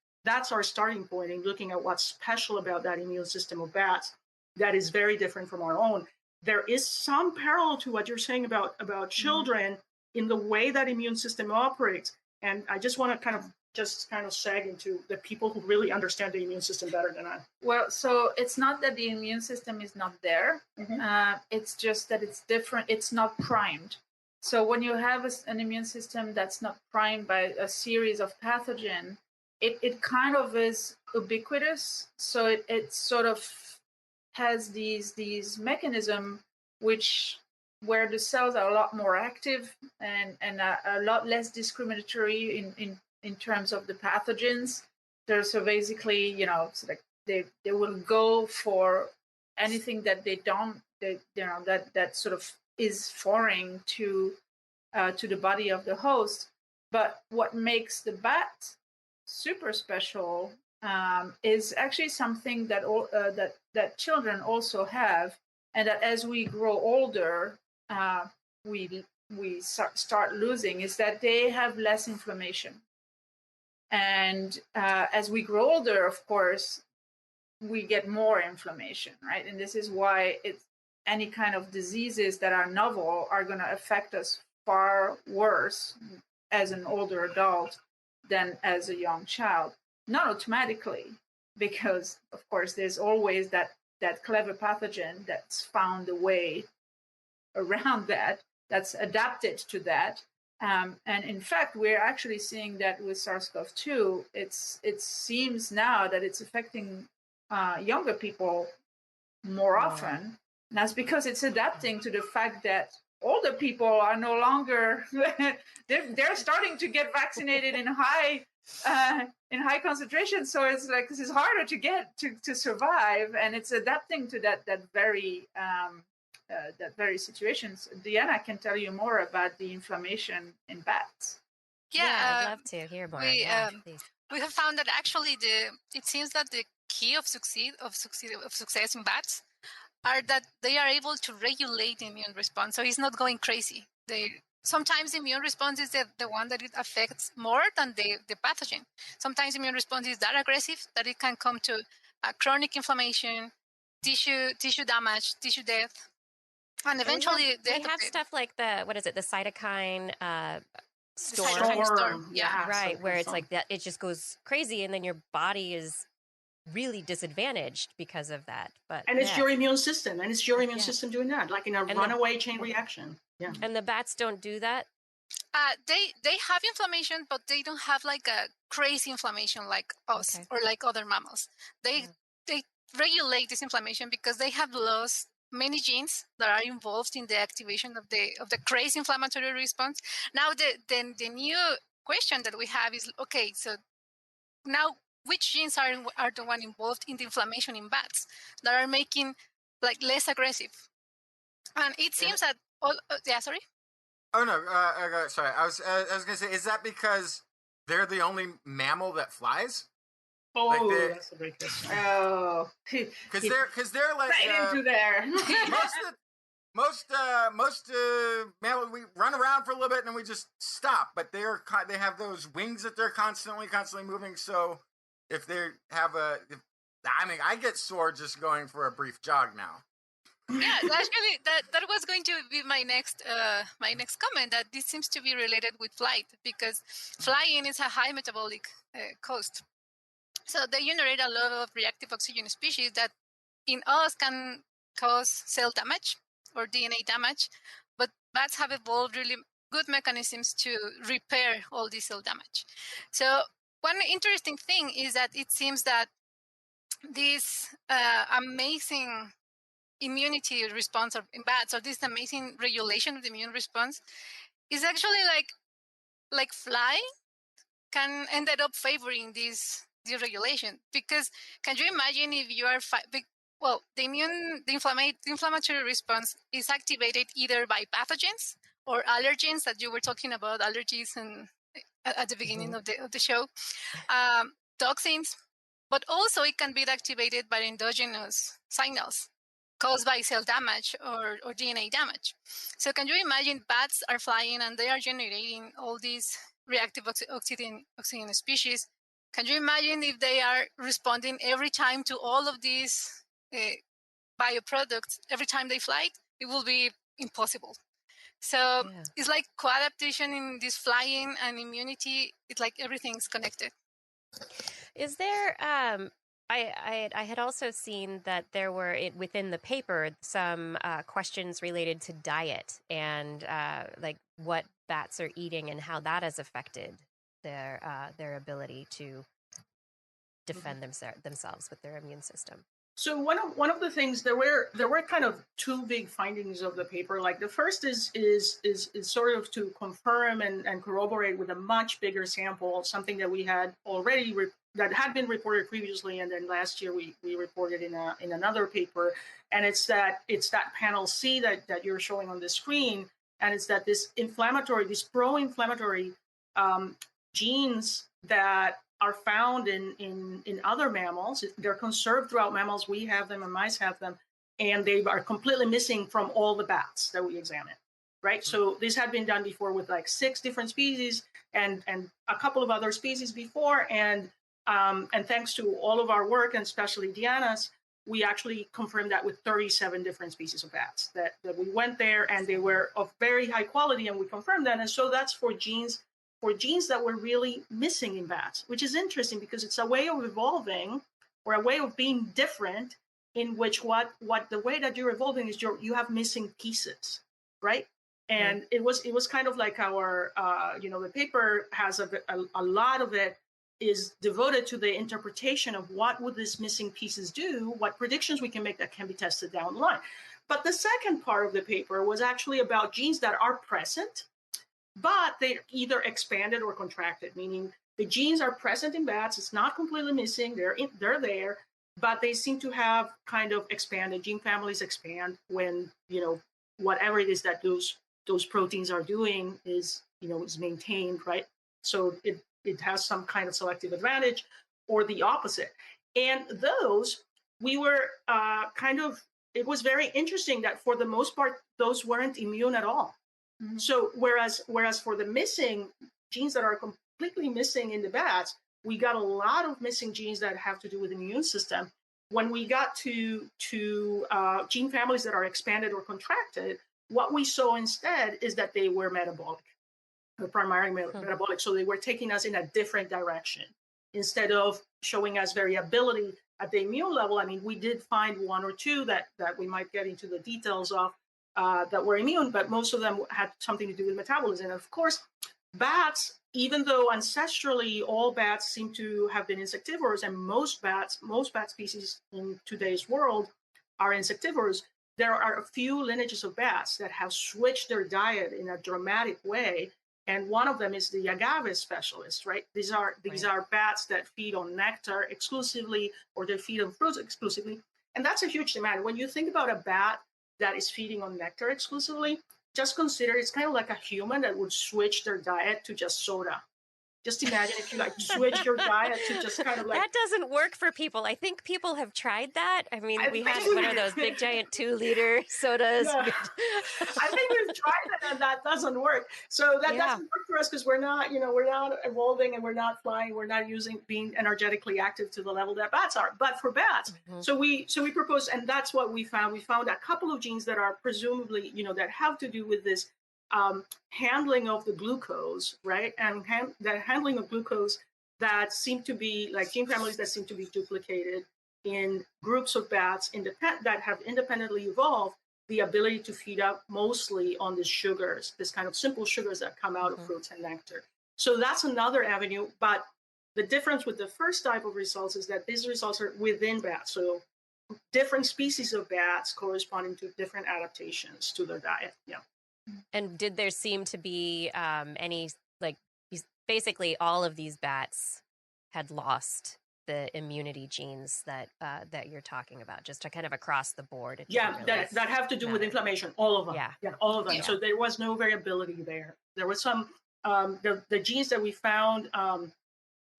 our starting point in looking at what's special about that immune system of bats that is very different from our own. There is some parallel to what you're saying about children in the way that immune system operates. And I just want to kind of seg into the people who really understand the immune system better than I. Well, so it's not that the immune system is not there. It's just that it's different. It's not primed. So when you have an immune system that's not primed by a series of pathogen, it kind of is ubiquitous. So it sort of has these mechanisms where the cells are a lot more active and a lot less discriminatory in terms of the pathogens. So basically, you know, so like they will go for anything that that sort of is foreign to the body of the host. But what makes the bat super special is actually something that that children also have, and that as we grow older, we start losing, is that they have less inflammation. And as we grow older, of course, we get more inflammation, right? And this is why any kind of diseases that are novel are going to affect us far worse as an older adult than as a young child. Not automatically, because, of course, there's always that clever pathogen that's found a way around that's adapted to that. And in fact, we're actually seeing that with SARS-CoV-2. It seems now that it's affecting younger people more often. And that's because it's adapting to the fact that older people are no longer they're starting to get vaccinated in high concentration. So it's like this is harder to get to survive, and it's adapting to that very situations. Diana can tell you more about the inflammation in bats. Yeah, I'd love to hear more. We have found that actually it seems that the key of success in bats are that they are able to regulate the immune response. So it's not going crazy. Sometimes the immune response is the one that it affects more than the pathogen. Sometimes immune response is that aggressive that it can come to chronic inflammation, tissue damage, tissue death. And eventually they have stuff like the cytokine storm. Storm. Yeah, right, where it's like that, it just goes crazy, and then your body is really disadvantaged because of that. And it's your immune system, system doing that, like in a runaway chain reaction. Yeah. And the bats don't do that? They have inflammation, but they don't have like a crazy inflammation like us or like other mammals. They regulate this inflammation because they have lost many genes that are involved in the activation of the crazy inflammatory response. Now the new question that we have is, okay, so now which genes are the one involved in the inflammation in bats that are making like less aggressive? And it seems that sorry? Oh no, sorry. I was gonna say, is that because they're the only mammal that flies? Oh, that's a great question. Oh, because they're like right into there. most mammals, we run around for a little bit and then we just stop. But they have those wings that they're constantly moving. So if they have I get sore just going for a brief jog now. Yeah, actually, that was going to be my next comment. That this seems to be related with flight, because flying is a high metabolic cost. So they generate a lot of reactive oxygen species that in us can cause cell damage or DNA damage, but bats have evolved really good mechanisms to repair all this cell damage. So one interesting thing is that it seems that this amazing immunity response in bats, or this amazing regulation of the immune response, is actually like flying can ended up favoring this regulation. Because can you imagine if you are the inflammatory response is activated either by pathogens or allergens that you were talking about, allergies and at the beginning of the show, toxins, but also it can be activated by endogenous signals caused by cell damage or DNA damage. So can you imagine bats are flying and they are generating all these reactive oxygen species? Can you imagine if they are responding every time to all of these bioproducts every time they fly? It will be impossible. So it's like co-adaptation in this flying and immunity. It's like everything's connected. Is there I had also seen that there were within the paper some questions related to diet and like what bats are eating and how that has affected their ability to defend themselves with their immune system. So one of the things, there were kind of two big findings of the paper. Like the first is sort of to confirm and corroborate with a much bigger sample something that we had already that had been reported previously, and then last year we reported in another paper, and it's that panel C that you're showing on the screen, and it's that these pro-inflammatory genes that are found in other mammals. They're conserved throughout mammals. We have them and mice have them, and they are completely missing from all the bats that we examine, right? So this had been done before with like 6 different species and a couple of other species before, and thanks to all of our work, and especially Diana's, we actually confirmed that with 37 different species of bats that we went there, and they were of very high quality, and we confirmed that. And so that's for genes that were really missing in bats, which is interesting because it's a way of evolving or a way of being different in which what the way that you're evolving is you have missing pieces, right? And it was kind of like our, the paper has a lot of it is devoted to the interpretation of what would these missing pieces do, what predictions we can make that can be tested down the line. But the second part of the paper was actually about genes that are present, but they either expanded or contracted, meaning the genes are present in bats. It's not completely missing. They're there, but they seem to have kind of expanded. Gene families expand when, whatever it is that those proteins are doing is maintained, right? So it has some kind of selective advantage or the opposite. And those, we were it was very interesting that for the most part, those weren't immune at all. Mm-hmm. So whereas for the missing genes that are completely missing in the bats, we got a lot of missing genes that have to do with the immune system. When we got to gene families that are expanded or contracted, what we saw instead is that they were metabolic, primarily metabolic. So they were taking us in a different direction. Instead of showing us variability at the immune level, I mean, we did find 1 or 2 that we might get into the details of, that were immune, but most of them had something to do with metabolism. And of course, bats, even though ancestrally all bats seem to have been insectivorous, and most bat species in today's world are insectivorous, there are a few lineages of bats that have switched their diet in a dramatic way. And one of them is the agave specialist, right? These are bats that feed on nectar exclusively, or they feed on fruits exclusively. And that's a huge demand. When you think about a bat that is feeding on nectar exclusively, just consider it's kind of like a human that would switch their diet to just soda. Just imagine if you like switch your diet to just kind of like... That doesn't work for people. I think people have tried that. I mean, we had one of those big giant 2-liter sodas. Yeah. I think we've tried that and that doesn't work. So that doesn't work for us because we're not evolving and we're not flying. We're not being energetically active to the level that bats are. But for bats, so we proposed, and that's what we found. We found a couple of genes that are presumably, that have to do with this handling of the glucose, right? And that handling of glucose that seem to be like gene families that seem to be duplicated in groups of bats that have independently evolved the ability to feed up mostly on the sugars, this kind of simple sugars that come out of fruits and nectar. So that's another avenue. But the difference with the first type of results is that these results are within bats. So different species of bats corresponding to different adaptations to their diet. Yeah. And did there seem to be any, like, basically all of these bats had lost the immunity genes that you're talking about, just to kind of across the board? That have to do with inflammation, all of them. Yeah, all of them. Yeah. So there was no variability there. There was some, the genes that we found,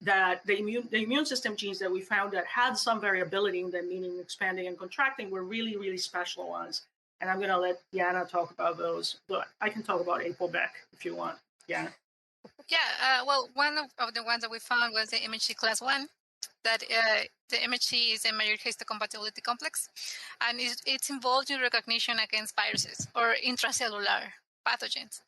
that the immune system genes that we found that had some variability in them, meaning expanding and contracting, were really, really special ones. And I'm going to let Yana talk about those. But I can talk about APOBEC if you want. Yana. Yeah, well, one of the ones that we found was the MHC class 1. That the MHC is a major histocompatibility complex, and it's involved in recognition against viruses or intracellular pathogens.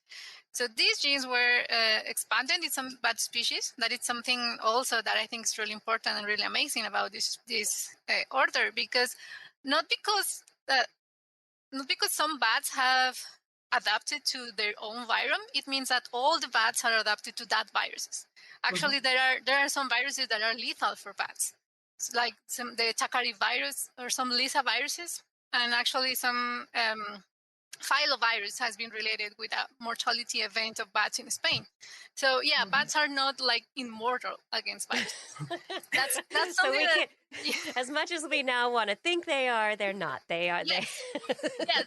So these genes were expanded in some bat species. That is something also that I think is really important and really amazing about this order, because not because some bats have adapted to their own virus, it means that all the bats are adapted to that viruses. Actually, there are some viruses that are lethal for bats, like the Takari virus or some Lisa viruses, and actually some filovirus has been related with a mortality event of bats in Spain. So yeah, bats are not like immortal against viruses. That's something as much as we now want to think they are, they're not. They are. Yes.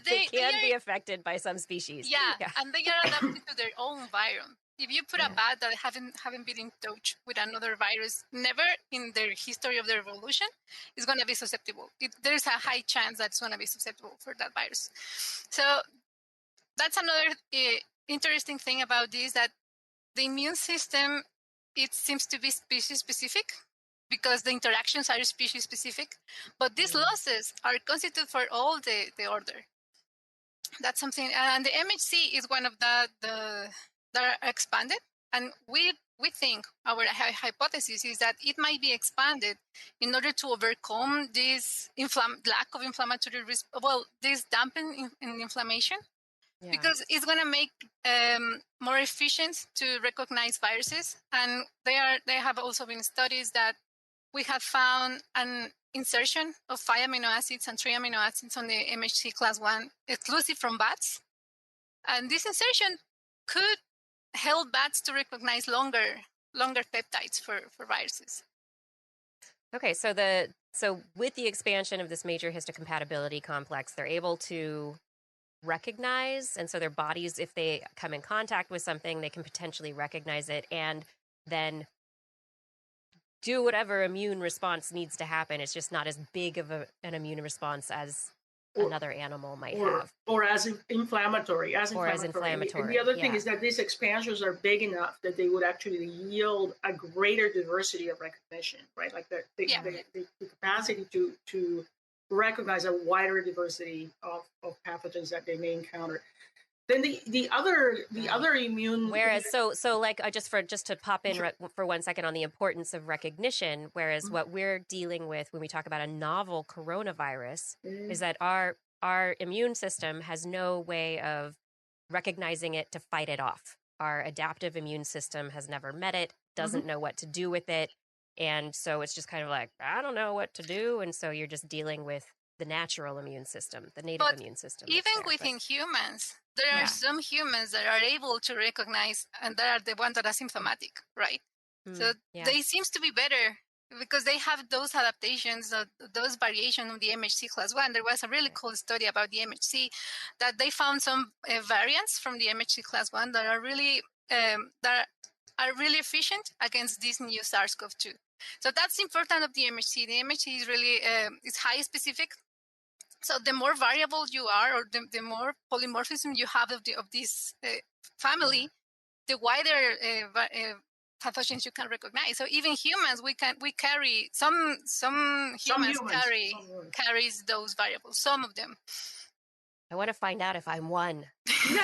They can be affected by some species. Yeah, and they are adapted to their own virus. If you put a bat that haven't been in touch with another virus, never in their history of their evolution, is going to be susceptible. There's a high chance that it's going to be susceptible for that virus. So that's another interesting thing about this, that the immune system, it seems to be species specific because the interactions are species specific, but these losses are constituted for all the order. That's something, and the MHC is one of that are expanded, and we think our hypothesis is that it might be expanded in order to overcome this lack of inflammatory risk. Well, this dampen in inflammation, because it's going to make more efficient to recognize viruses. And there have also been studies that we have found an insertion of 5 amino acids and 3 amino acids on the MHC class 1 exclusive from bats, and this insertion could help bats to recognize longer peptides for viruses. Okay, so with the expansion of this major histocompatibility complex, they're able to recognize, and so their bodies, if they come in contact with something, they can potentially recognize it and then do whatever immune response needs to happen. It's just not as big of an immune response as another animal might have. Or as inflammatory. And the other thing is that these expansions are big enough that they would actually yield a greater diversity of recognition, right? Like the capacity to recognize a wider diversity of pathogens that they may encounter. Then the other immune. Whereas so like just to pop in for 1 second on the importance of recognition. Whereas what we're dealing with when we talk about a novel coronavirus is that our immune system has no way of recognizing it to fight it off. Our adaptive immune system has never met it, doesn't know what to do with it, and so it's just kind of like, I don't know what to do, and so you're just dealing with the natural immune system, the native immune system. Even within humans, there are some humans that are able to recognize, and they are the ones that are symptomatic, right? So they seems to be better because they have those adaptations, those variations of the MHC class 1. There was a really cool study about the MHC that they found some variants from the MHC class 1 that are really efficient against this new SARS-CoV-2. So that's important of the MHC. The MHC is really it's high specific. So the more variable you are, or the more polymorphism you have of this family, the wider pathogens you can recognize. So even humans, we carry some humans carries those variables. Some of them. I want to find out if I'm one. Well,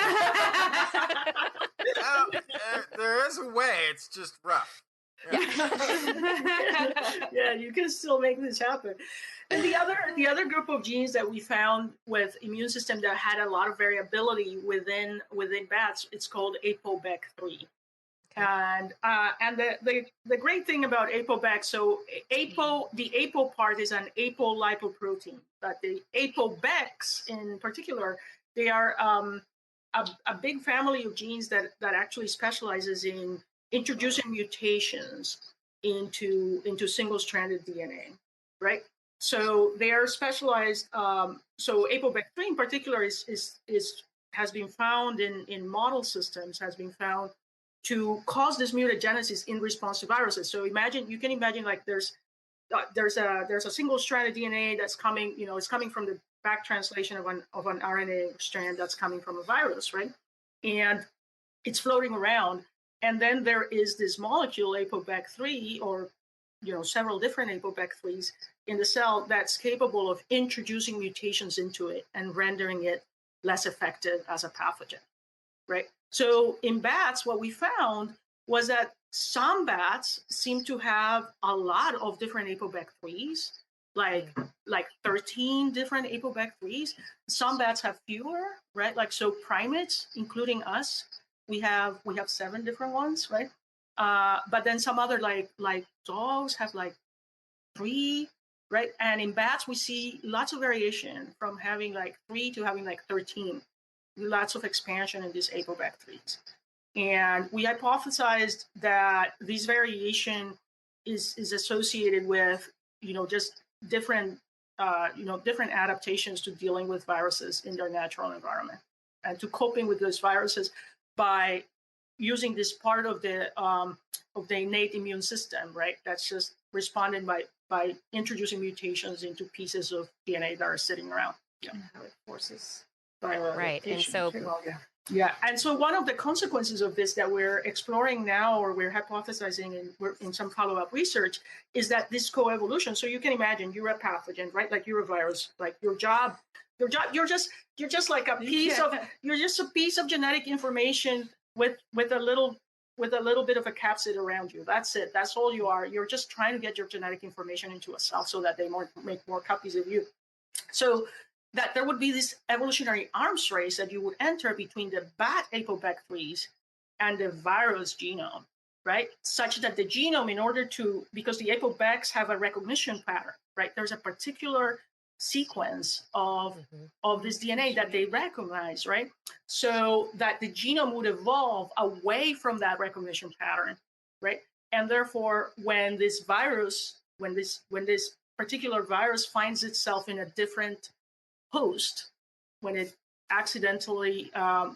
there is a way. It's just rough. Yeah, you can still make this happen. And the other group of genes that we found with immune system that had a lot of variability within bats, it's called ApoBec3. And the great thing about ApoBec, so the apo part is an apolipoprotein, but the ApoBecs in particular, they are a big family of genes that actually specializes in introducing mutations into single-stranded DNA, right? So they are specialized. So ApoBec3 in particular has been found in model systems, has been found to cause this mutagenesis in response to viruses. So you can imagine like there's a single-stranded DNA that's coming, it's coming from the back translation of an RNA strand that's coming from a virus, right? And it's floating around. And then there is this molecule ApoBec3, or several different ApoBec3s in the cell that's capable of introducing mutations into it and rendering it less effective as a pathogen, right? So in bats, what we found was that some bats seem to have a lot of different ApoBec3s, like 13 different ApoBec3s. Some bats have fewer, right? Like, so primates, including us, we have 7 different ones, right? But then some other like dogs have like 3, right? And in bats, we see lots of variation from having like 3 to having like 13. Lots of expansion in these ApoBec3s. And we hypothesized that this variation is associated with, just different adaptations to dealing with viruses in their natural environment and to coping with those viruses by using this part of the innate immune system, right? That's just responding by introducing mutations into pieces of DNA that are sitting around. Yeah, how it forces viral adaptation. And so yeah, and so one of the consequences of this that we're exploring now, or we're hypothesizing, and we're in some follow-up research, is that this coevolution. So you can imagine you're a pathogen, right? Like you're a virus. Like your job, you're just like a piece of, you're just a piece of genetic information with a little bit of a capsid around you. That's it. That's all you are. You're just trying to get your genetic information into a cell so that they make more copies of you. So that there would be this evolutionary arms race that you would enter between the bat ApoBec3s and the virus genome, right? Such that the genome, because the ApoBecs have a recognition pattern, right? There's a particular sequence of this DNA that they recognize, right? So that the genome would evolve away from that recognition pattern, right? And therefore, when this particular virus finds itself in a different host, when it accidentally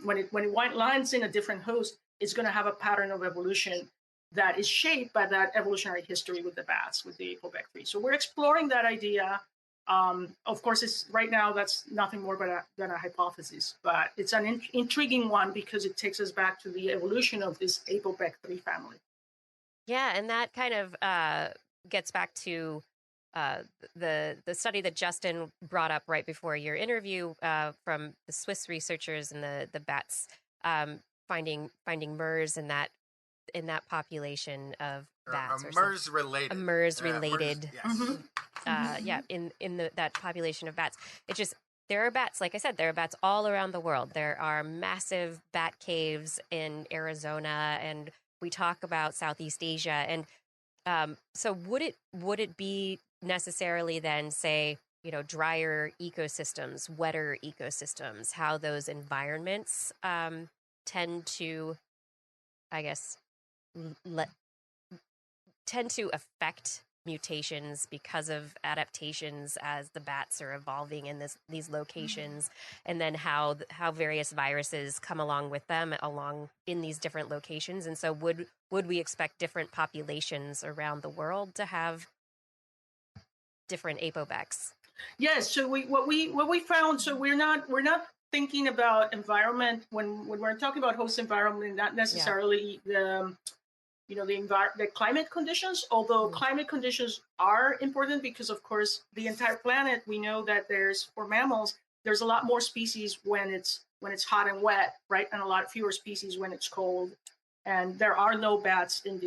when it lands in a different host, it's going to have a pattern of evolution that is shaped by that evolutionary history with the bats, with the ApoBec3. So we're exploring that idea. Of course, it's right now that's nothing more than a hypothesis, but it's an intriguing one because it takes us back to the evolution of this ApoBec3 family. Yeah, and that kind of gets back to the study that Justin brought up right before your interview from the Swiss researchers and the bats finding MERS in that population of bats. MERS related. A MERS related. MERS, yes. In that population of bats. It's just, there are bats, like I said, there are bats all around the world. There are massive bat caves in Arizona, and we talk about Southeast Asia. And so would it be necessarily then, say, drier ecosystems, wetter ecosystems, how those environments tend to, I guess, tend to affect mutations because of adaptations as the bats are evolving in these locations, and then how various viruses come along with them along in these different locations. And so would we expect different populations around the world to have different apobecs? Yes. So what we found. So we're not thinking about environment when we're talking about host environment, not necessarily the the climate conditions, although climate conditions are important because, of course, the entire planet, we know that for mammals, there's a lot more species when it's hot and wet, right? And a lot fewer species when it's cold. And there are no bats in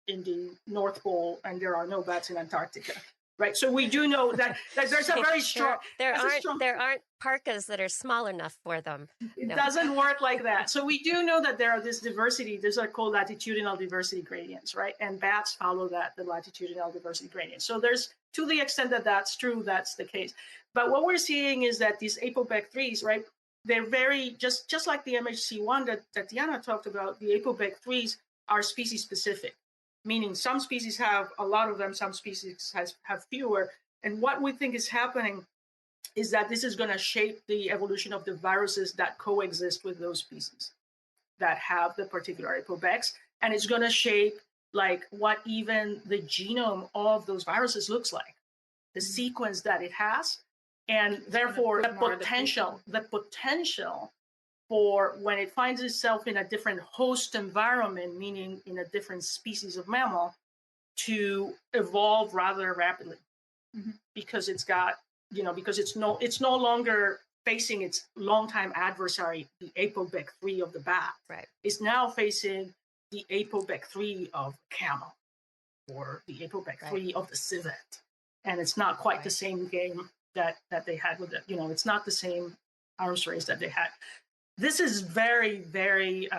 the North Pole, and there are no bats in Antarctica. Right, so we do know that there's a very strong. There aren't parkas that are small enough for them. It doesn't work like that. So we do know that there are this diversity. These are called latitudinal diversity gradients, right? And bats follow the latitudinal diversity gradient. So there's, to the extent that that's true, that's the case. But what we're seeing is that these apobec3s, right? They're very just like the MHC1 that Diana talked about. The apobec3s are species specific, meaning some species have a lot of them, some species have fewer. And what we think is happening is that this is going to shape the evolution of the viruses that coexist with those species that have the particular apobecs. And it's going to shape like what even the genome of those viruses looks like, the sequence that it has, and therefore the potential for when it finds itself in a different host environment, meaning in a different species of mammal, to evolve rather rapidly, because it's got, because it's no longer facing its longtime adversary, the apobec3 of the bat. Right. It's now facing the apobec3 of camel, or the apobec3 of the civet, and it's not quite the same game that they had with it. It's not the same arms race that they had. This is very, very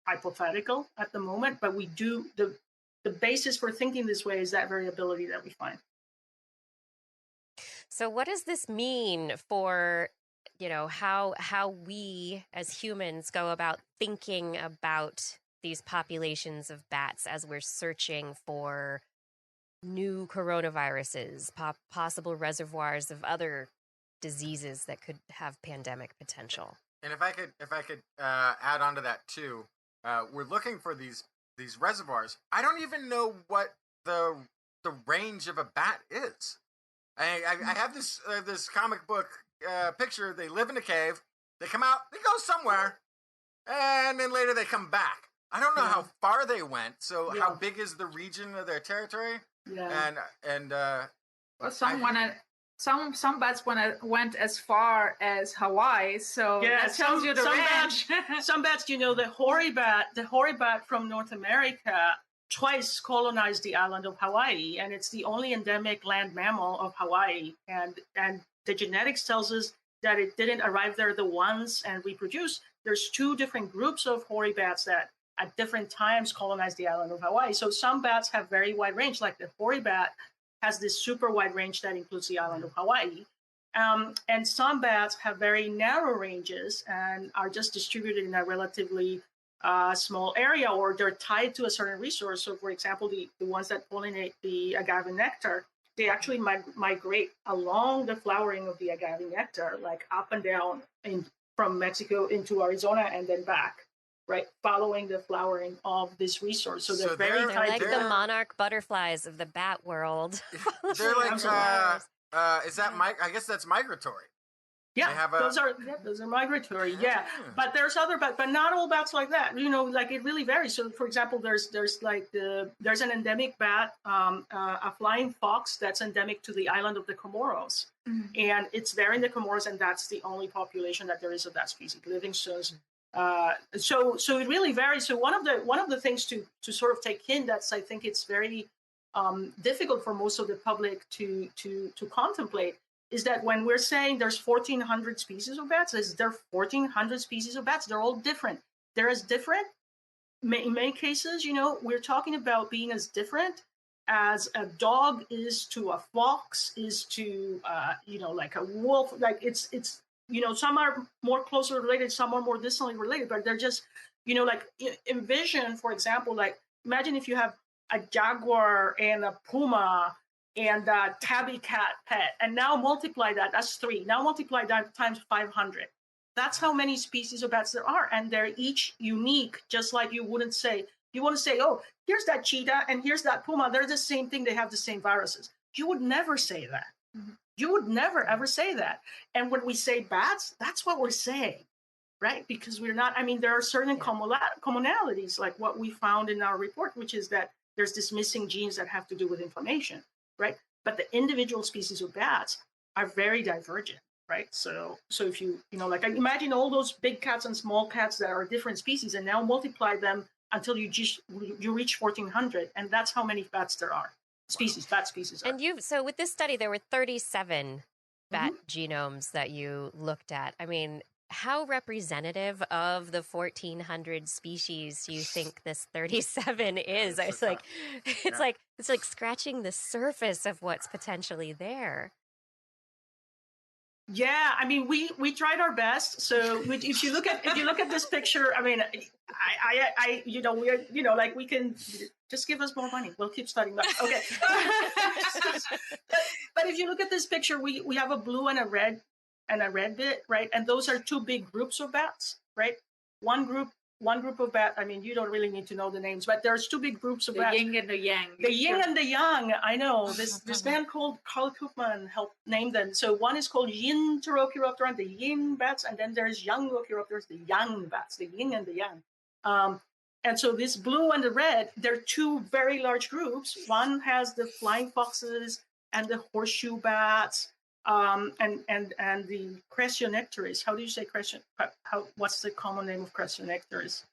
hypothetical at the moment, but we do the basis for thinking this way is that variability that we find. So what does this mean for, how we as humans go about thinking about these populations of bats as we're searching for new coronaviruses, possible reservoirs of other diseases that could have pandemic potential? And if I could add on to that too, we're looking for these reservoirs. I don't even know what the range of a bat is. I have this comic book picture. They live in a cave. They come out. They go somewhere, and then later they come back. I don't know how far they went. So how big is the region of their territory? Yeah. And well, some bats went as far as Hawaii, so that tells you the range. Some bats, the hoary bat from North America twice colonized the island of Hawaii, and it's the only endemic land mammal of Hawaii. And the genetics tells us that it didn't arrive there the once and reproduce. There's two different groups of hoary bats that at different times colonized the island of Hawaii. So some bats have very wide range, like the hoary bat has this super wide range that includes the island of Hawaii. And some bats have very narrow ranges and are just distributed in a relatively small area, or they're tied to a certain resource. So, for example, the ones that pollinate the agave nectar, they actually migrate along the flowering of the agave nectar, like up and down from Mexico into Arizona and then back, right, following the flowering of this resource. So they're very they're like the monarch butterflies of the bat world. They're like, is that I guess that's migratory. Yeah, those are migratory. Yeah, but there's other bats, but not all bats like that. Like it really varies. So, for example, there's an endemic bat, a flying fox that's endemic to the island of the Comoros, and it's there in the Comoros, and that's the only population that there is of that species, livingstones. So it really varies. So one of the things to sort of take in, that's, I think it's very difficult for most of the public to contemplate, is that when we're saying there's 1,400 species of bats, there are 1,400 species of bats. They're all different. They're as different. In many cases, we're talking about being as different as a dog is to a fox, is to, like a wolf. Like it's some are more closely related, some are more distantly related, but they're just, like envision, for example, like imagine if you have a jaguar and a puma and a tabby cat pet, and now multiply that. That's 3. Now multiply that times 500. That's how many species of bats there are, and they're each unique. Just like you want to say, oh, here's that cheetah and here's that puma. They're the same thing. They have the same viruses. You would never say that. You would never ever say that. And when we say bats, that's what we're saying, right? Because we're not. I mean, there are certain commonalities, like what we found in our report, which is that there's this missing genes that have to do with inflammation, right? But the individual species of bats are very divergent, right? So if you like, imagine all those big cats and small cats that are different species, and now multiply them until you reach 1,400, and that's how many bats there are. Bat species. And so with this study, there were 37 bat genomes that you looked at. I mean, how representative of the 1,400 species do you think this 37 is? It's like scratching the surface of what's potentially there. Yeah, I mean, we tried our best. So if you look at this picture, I mean, we can just give us more money. We'll keep studying that. Okay. but if you look at this picture, we have a blue and a red bit, right? And those are 2 big groups of bats, right? One group of bat. I mean, you don't really need to know the names, but there's 2 big groups of bats. The yin and the yang. The yin and the yang. I know this man called Carl Koopman helped name them. So one is called yin Pterochiropteran, the yin bats, and then there's yang Pterochiropterans, the yang bats, the yin and the yang. And so this blue and the red, they're 2 very large groups. One has the flying foxes and the horseshoe bats, and the Cressionectaries. How do you say Cression? What's the common name of Cressionectaries?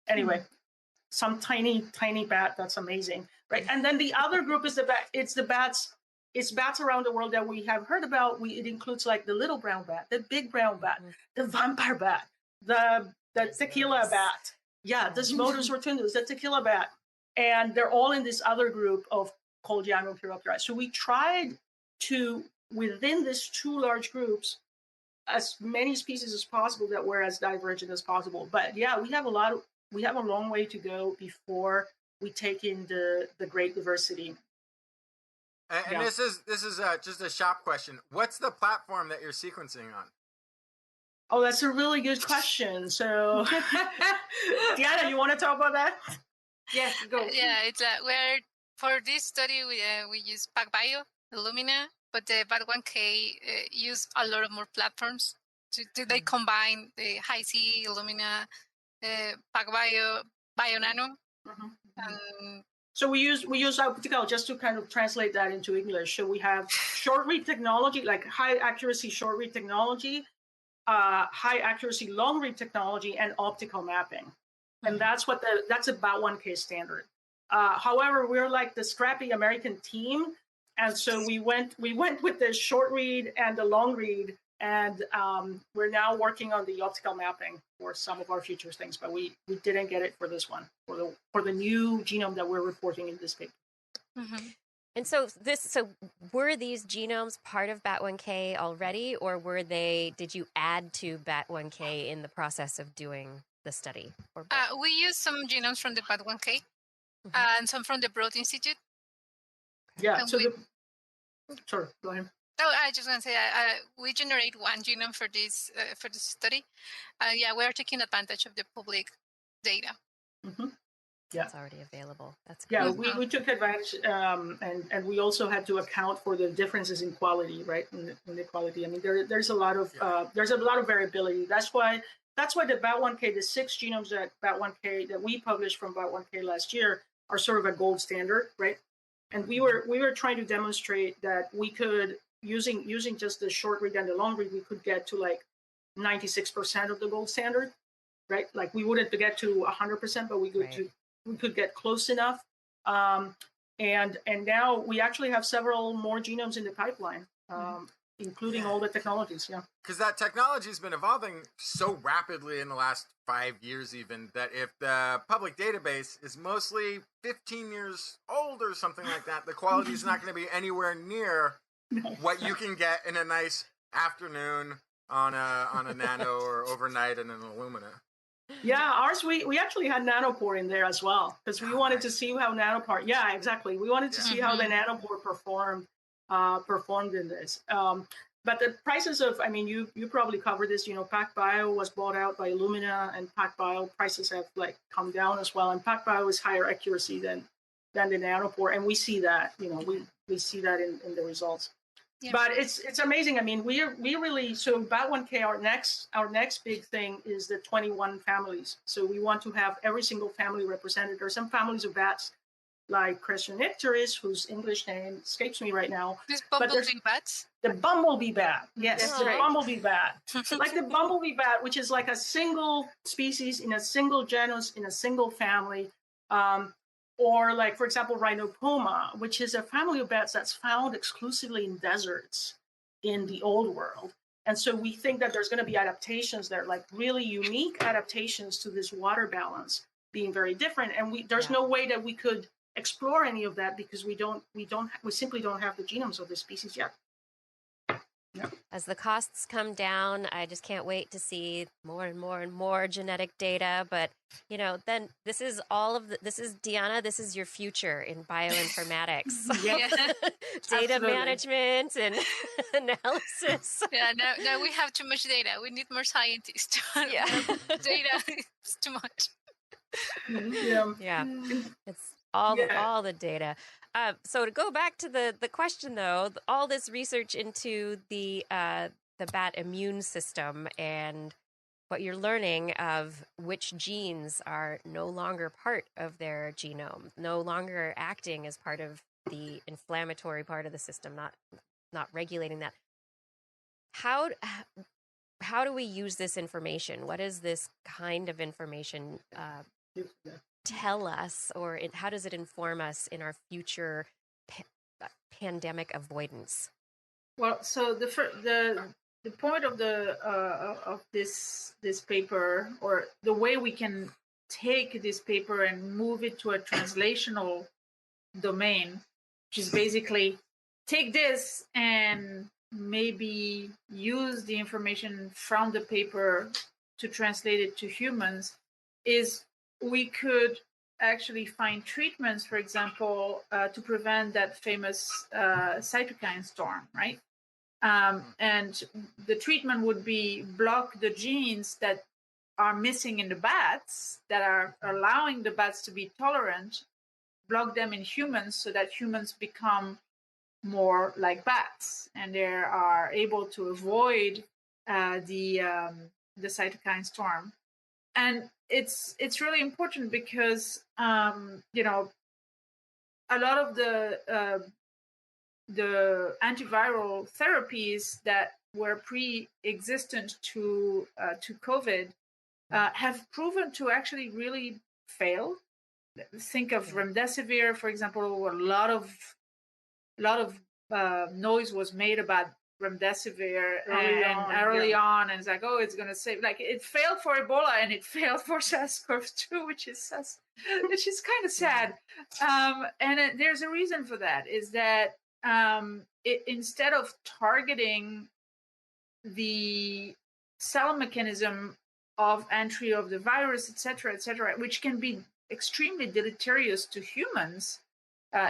Anyway, some tiny bat that's amazing, right? And then the other group is the bats. It's bats around the world that we have heard about. It includes like the little brown bat, the big brown bat, the vampire bat, the tequila bat. Yeah, the Desmodus rotundus, the tequila bat. And they're all in this other group called Gymnopteropteri. So we tried to, within these 2 large groups, as many species as possible that were as divergent as possible. But yeah, we have a long way to go before we take in the great diversity. And this is just a shop question. What's the platform that you're sequencing on? Oh, that's a really good question. So, Diana, you want to talk about that? Yes, go. Yeah, it's for this study we use PacBio, Illumina, but the BAT1K use a lot of more platforms. They combine the Hi-C, Illumina, PacBio, BioNano. So we use optical just to kind of translate that into English. So we have short read technology, like high accuracy short read technology, high accuracy long read technology, and optical mapping, and that's about 1K standard. However, we're like the scrappy American team, and so we went with the short read and the long read, and we're now working on the optical mapping for some of our future things, but we didn't get it for this one, for the new genome that we're reporting in this paper. And so were these genomes part of BAT1K already, or did you add to BAT1K in the process of doing the study? We used some genomes from the BAT1K and some from the Broad Institute. Yeah. Sorry, go ahead. Oh, I just want to say we generate 1 genome for this study. We're taking advantage of the public data. Yeah, it's already available. That's good. Yeah, we took advantage, and we also had to account for the differences in quality, right? In the quality, I mean, there's a lot of variability. That's why the BAT1K, the 6 genomes that BAT1K that we published from BAT1K last year are sort of a gold standard, right? And we were trying to demonstrate that we could, using just the short read and the long read, we could get to like 96% of the gold standard, right? Like we wouldn't get to 100%, but we could get close enough. And now we actually have several more genomes in the pipeline, including all the technologies. Yeah, because that technology has been evolving so rapidly in the last 5 years, even that if the public database is mostly 15 years old or something like that, the quality is not going to be anywhere near what you can get in a nice afternoon on a Nano or overnight in an Illumina. Yeah, ours, we actually had nanopore in there as well, because we wanted to see how nanopore, yeah, exactly. We wanted to see how the nanopore performed in this. But the prices of, I mean, you probably covered this, PacBio was bought out by Illumina, and PacBio prices have like come down as well. And PacBio is higher accuracy than the nanopore. And we see that, we see that in the results. Yeah. But it's amazing. I mean, we really, so Bat1K, our next big thing is the 21 families. So we want to have every single family represented. There are some families of bats like Crestionicteris, whose English name escapes me right now. These bumblebee bats? The bumblebee bat. Yes, the bumblebee bat. Like the bumblebee bat, which is like a single species in a single genus, in a single family. Or like, for example, Rhinopoma, which is a family of bats that's found exclusively in deserts in the old world. And so we think that there's going to be adaptations that are like really unique adaptations to this water balance being very different. And there's no way that we could explore any of that because we simply don't have the genomes of the species yet. Yeah. As the costs come down, I just can't wait to see more and more and more genetic data. But, then this is Diana, this is your future in bioinformatics. Data management and analysis. Yeah, no, we have too much data. We need more scientists. Yeah. Data is too much. Yeah. It's all the data. So to go back to the question, though, all this research into the bat immune system and what you're learning of which genes are no longer part of their genome, no longer acting as part of the inflammatory part of the system, not regulating that. How do we use this information? What is this kind of information tell us, or how does it inform us in our future pandemic avoidance? Well, so the point of this paper, or the way we can take this paper and move it to a translational domain, which is basically take this and maybe use the information from the paper to translate it to humans, is we could actually find treatments, for example, to prevent that famous cytokine storm, right? And the treatment would be block the genes that are missing in the bats, that are allowing the bats to be tolerant, block them in humans so that humans become more like bats and they are able to avoid the cytokine storm. And it's really important because a lot of the antiviral therapies that were pre-existent to COVID have proven to actually really fail. Think of remdesivir, for example. A lot of noise was made about remdesivir early on, and it's like, oh, it's gonna save. Like, it failed for Ebola and it failed for SARS-CoV-2, which is kind of sad. And there's a reason for that. Is that instead of targeting the cell mechanism of entry of the virus, etc., which can be extremely deleterious to humans.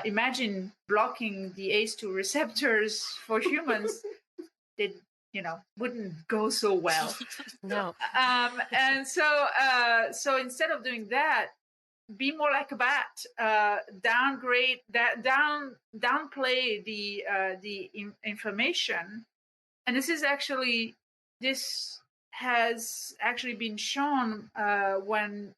Imagine blocking the ACE2 receptors for humans. It wouldn't go so well. No. And so instead of doing that, be more like a bat. Downplay the information. And this has actually been shown when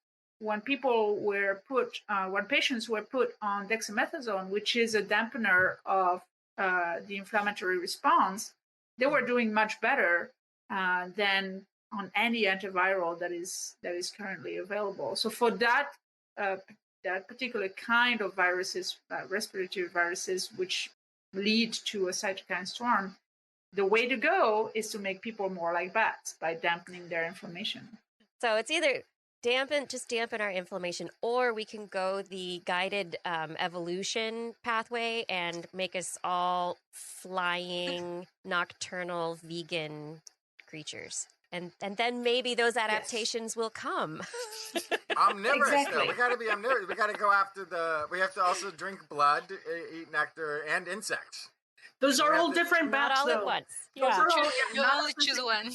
patients were put on dexamethasone, which is a dampener of the inflammatory response, they were doing much better than on any antiviral that is currently available. So for that particular kind of viruses, respiratory viruses, which lead to a cytokine storm, the way to go is to make people more like bats by dampening their inflammation. So it's either dampen our inflammation, or we can go the guided evolution pathway and make us all flying, nocturnal, vegan creatures. And then maybe those adaptations will come. Omnivorous, Exactly. though. We got to be omnivorous. We got to go after we have to also drink blood, eat nectar, and insects. Those are all different Not bats, all though. at once. Those are all, You only choose one.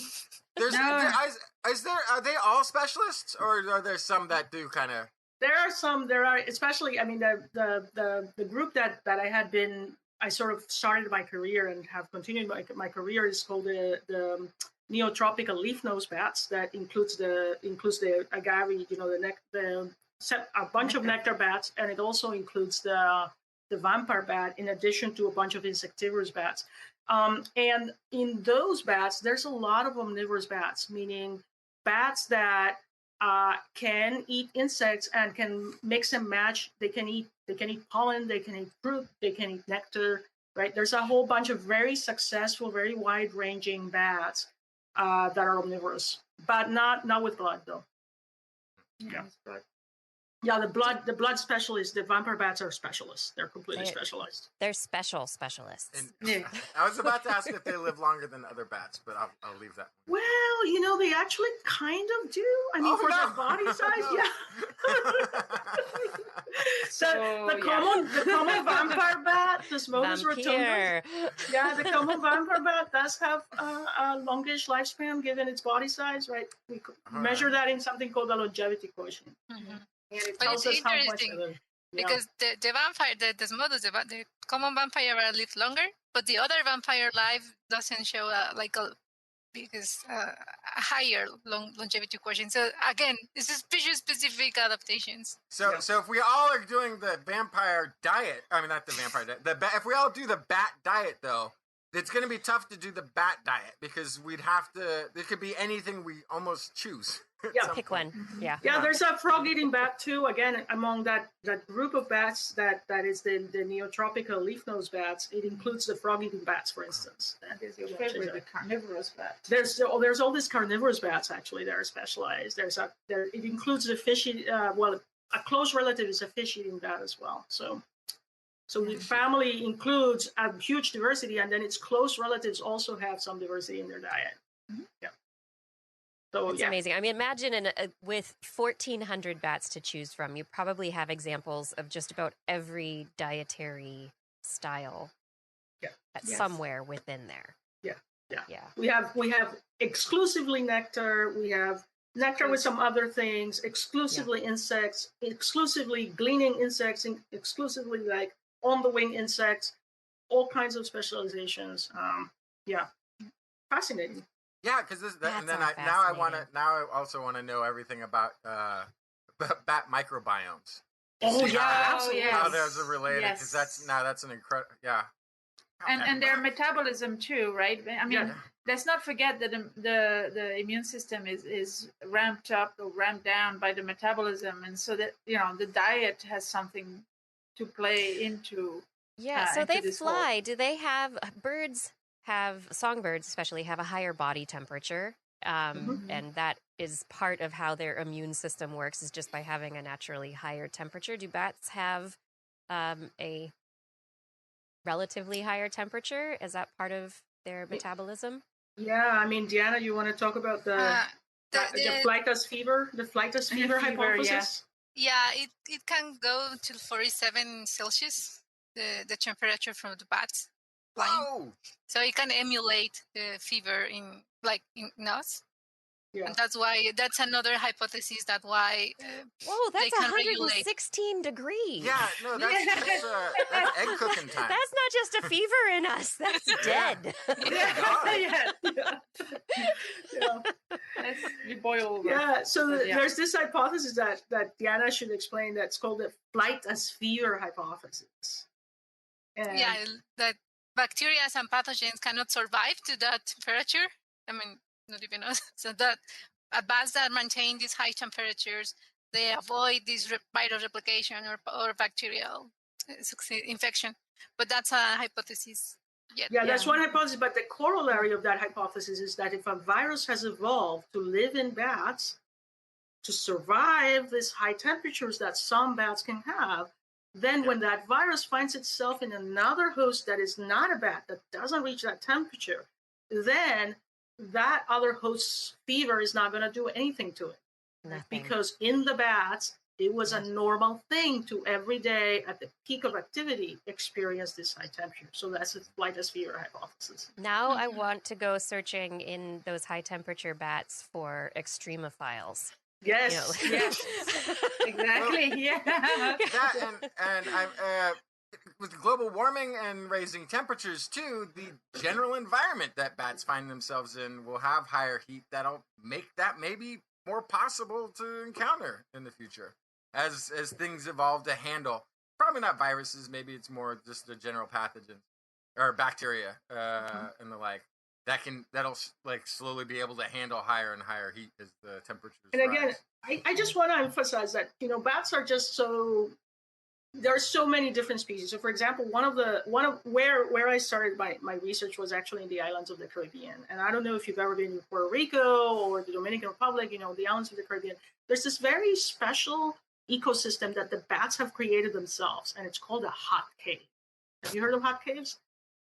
Are they all specialists, or are there some that do kind of? There are, especially, I mean, the group that I sort of started my career and have continued my career is called the neotropical leaf nose bats. That includes the agave, a bunch of nectar bats, and it also includes the vampire bat, in addition to a bunch of insectivorous bats. And in those bats, there's a lot of omnivorous bats, meaning bats that can eat insects and can mix and match. They can eat pollen, they can eat fruit, they can eat nectar. Right? There's a whole bunch of very successful, very wide-ranging bats that are omnivorous, but not with blood, though. Yeah. Yeah, the blood specialists, the vampire bats are specialists. They're completely specialized. They're specialists. And I was about to ask if they live longer than other bats, but I'll leave that. Well, they actually kind of do. I mean, their body size, So the common vampire bat, the Smodus rotunda. Yeah, the common vampire bat does have a longish lifespan given its body size, right? We measure that in something called the longevity quotient. Mm-hmm. And it But tells it's us how much interesting because the vampire, the Smodus, the common vampire live longer, but the other vampire life doesn't show a higher longevity quotient. So again, this is species-specific adaptations. So if we all are doing the vampire diet, I mean not the vampire diet, if we all do the bat diet though, it's going to be tough to do the bat diet because we'd have to. It could be anything we almost choose. Yeah, pick one. Yeah. There's a frog-eating bat too. Again, among that group of bats that is the neotropical leaf-nosed bats, it includes the frog-eating bats, for instance. That is your favorite, the carnivorous bat. There's all these carnivorous bats actually that are specialized. It includes the fishy. A close relative is a fish-eating bat as well. So the family includes a huge diversity, and then its close relatives also have some diversity in their diet. Mm-hmm. Yeah. So, it's amazing. I mean, imagine with 1,400 bats to choose from, you probably have examples of just about every dietary style somewhere within there. Yeah. We have exclusively nectar. We have nectar with some other things, exclusively insects, exclusively gleaning insects, exclusively like on-the-wing insects, all kinds of specializations. Fascinating. Yeah, because I also want to know everything about bat microbiomes. Absolutely. How those are related, because that's an incredible and their metabolism too, right? I mean, let's not forget that the immune system is ramped up or ramped down by the metabolism, and so that the diet has something to play into. Yeah, so they fly. Do they have birds? Songbirds especially have a higher body temperature, and that is part of how their immune system works, is just by having a naturally higher temperature. Do bats have a relatively higher temperature? Is that part of their metabolism? Yeah, I mean, Diana, you want to talk about the flightless fever, hypothesis? Yeah, it can go to 47 Celsius, the temperature from the bats. Oh. So it can emulate the fever in us. Yeah. And that's another hypothesis that's 116 degrees. Yeah, no, that's egg cooking time. That's not just a fever in us. That's dead. You boil over. Yeah, so there's this hypothesis that Diana should explain that's called the flight as fever hypothesis. And that bacteria and pathogens cannot survive to that temperature. I mean, not even us. So that bats that maintain these high temperatures, they avoid this viral replication or bacterial infection. But that's a hypothesis. That's one hypothesis. But the corollary of that hypothesis is that if a virus has evolved to live in bats, to survive these high temperatures that some bats can have, then when that virus finds itself in another host that is not a bat, that doesn't reach that temperature, then that other host's fever is not going to do anything to it. Nothing. Because in the bats, it was a normal thing to every day at the peak of activity experience this high temperature. So that's the flight as fever hypothesis. Now I want to go searching in those high temperature bats for extremophiles. Yes, yes, Exactly. Yeah. That and I'm with global warming and raising temperatures too, the general environment that bats find themselves in will have higher heat. That'll make that maybe more possible to encounter in the future as things evolve to handle. Probably not viruses. Maybe it's more just the general pathogens or bacteria and the like. That'll like slowly be able to handle higher and higher heat as the temperatures and again, rise. I just want to emphasize that bats are just so. There are so many different species. So, for example, one of where I started my research was actually in the islands of the Caribbean. And I don't know if you've ever been to Puerto Rico or the Dominican Republic. The islands of the Caribbean. There's this very special ecosystem that the bats have created themselves, and it's called a hot cave. Have you heard of hot caves?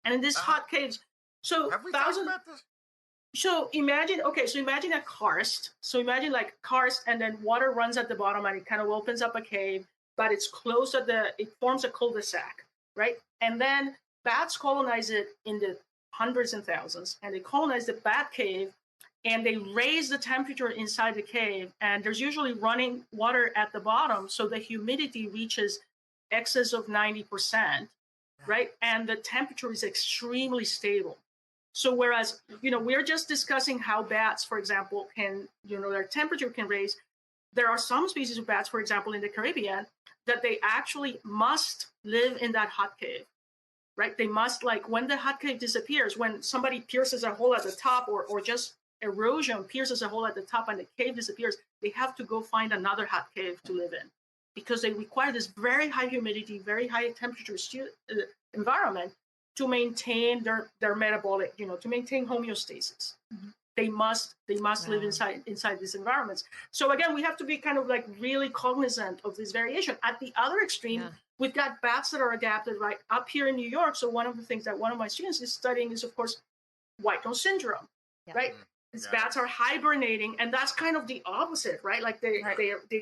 And in these hot caves, so have we talked about this? So imagine a karst. So imagine like karst, and then water runs at the bottom, and it kind of opens up a cave. But it's close it forms a cul-de-sac, right? And then bats colonize it in the hundreds and thousands, and they colonize the bat cave, and they raise the temperature inside the cave, and there's usually running water at the bottom, so the humidity reaches excess of 90%, right? And the temperature is extremely stable. So whereas, we're just discussing how bats, for example, can, their temperature can raise, there are some species of bats, for example, in the Caribbean, that they actually must live in that hot cave, right? They must, like, when the hot cave disappears, when somebody pierces a hole at the top or just erosion pierces a hole at the top and the cave disappears, they have to go find another hot cave to live in because they require this very high humidity, very high temperature environment to maintain their metabolic, to maintain homeostasis. Mm-hmm. They must live inside these environments. So again, we have to be kind of like really cognizant of this variation. At the other extreme, we've got bats that are adapted right up here in New York. So one of the things that one of my students is studying is, of course, white nose syndrome, right? These bats are hibernating, and that's kind of the opposite, right? Like they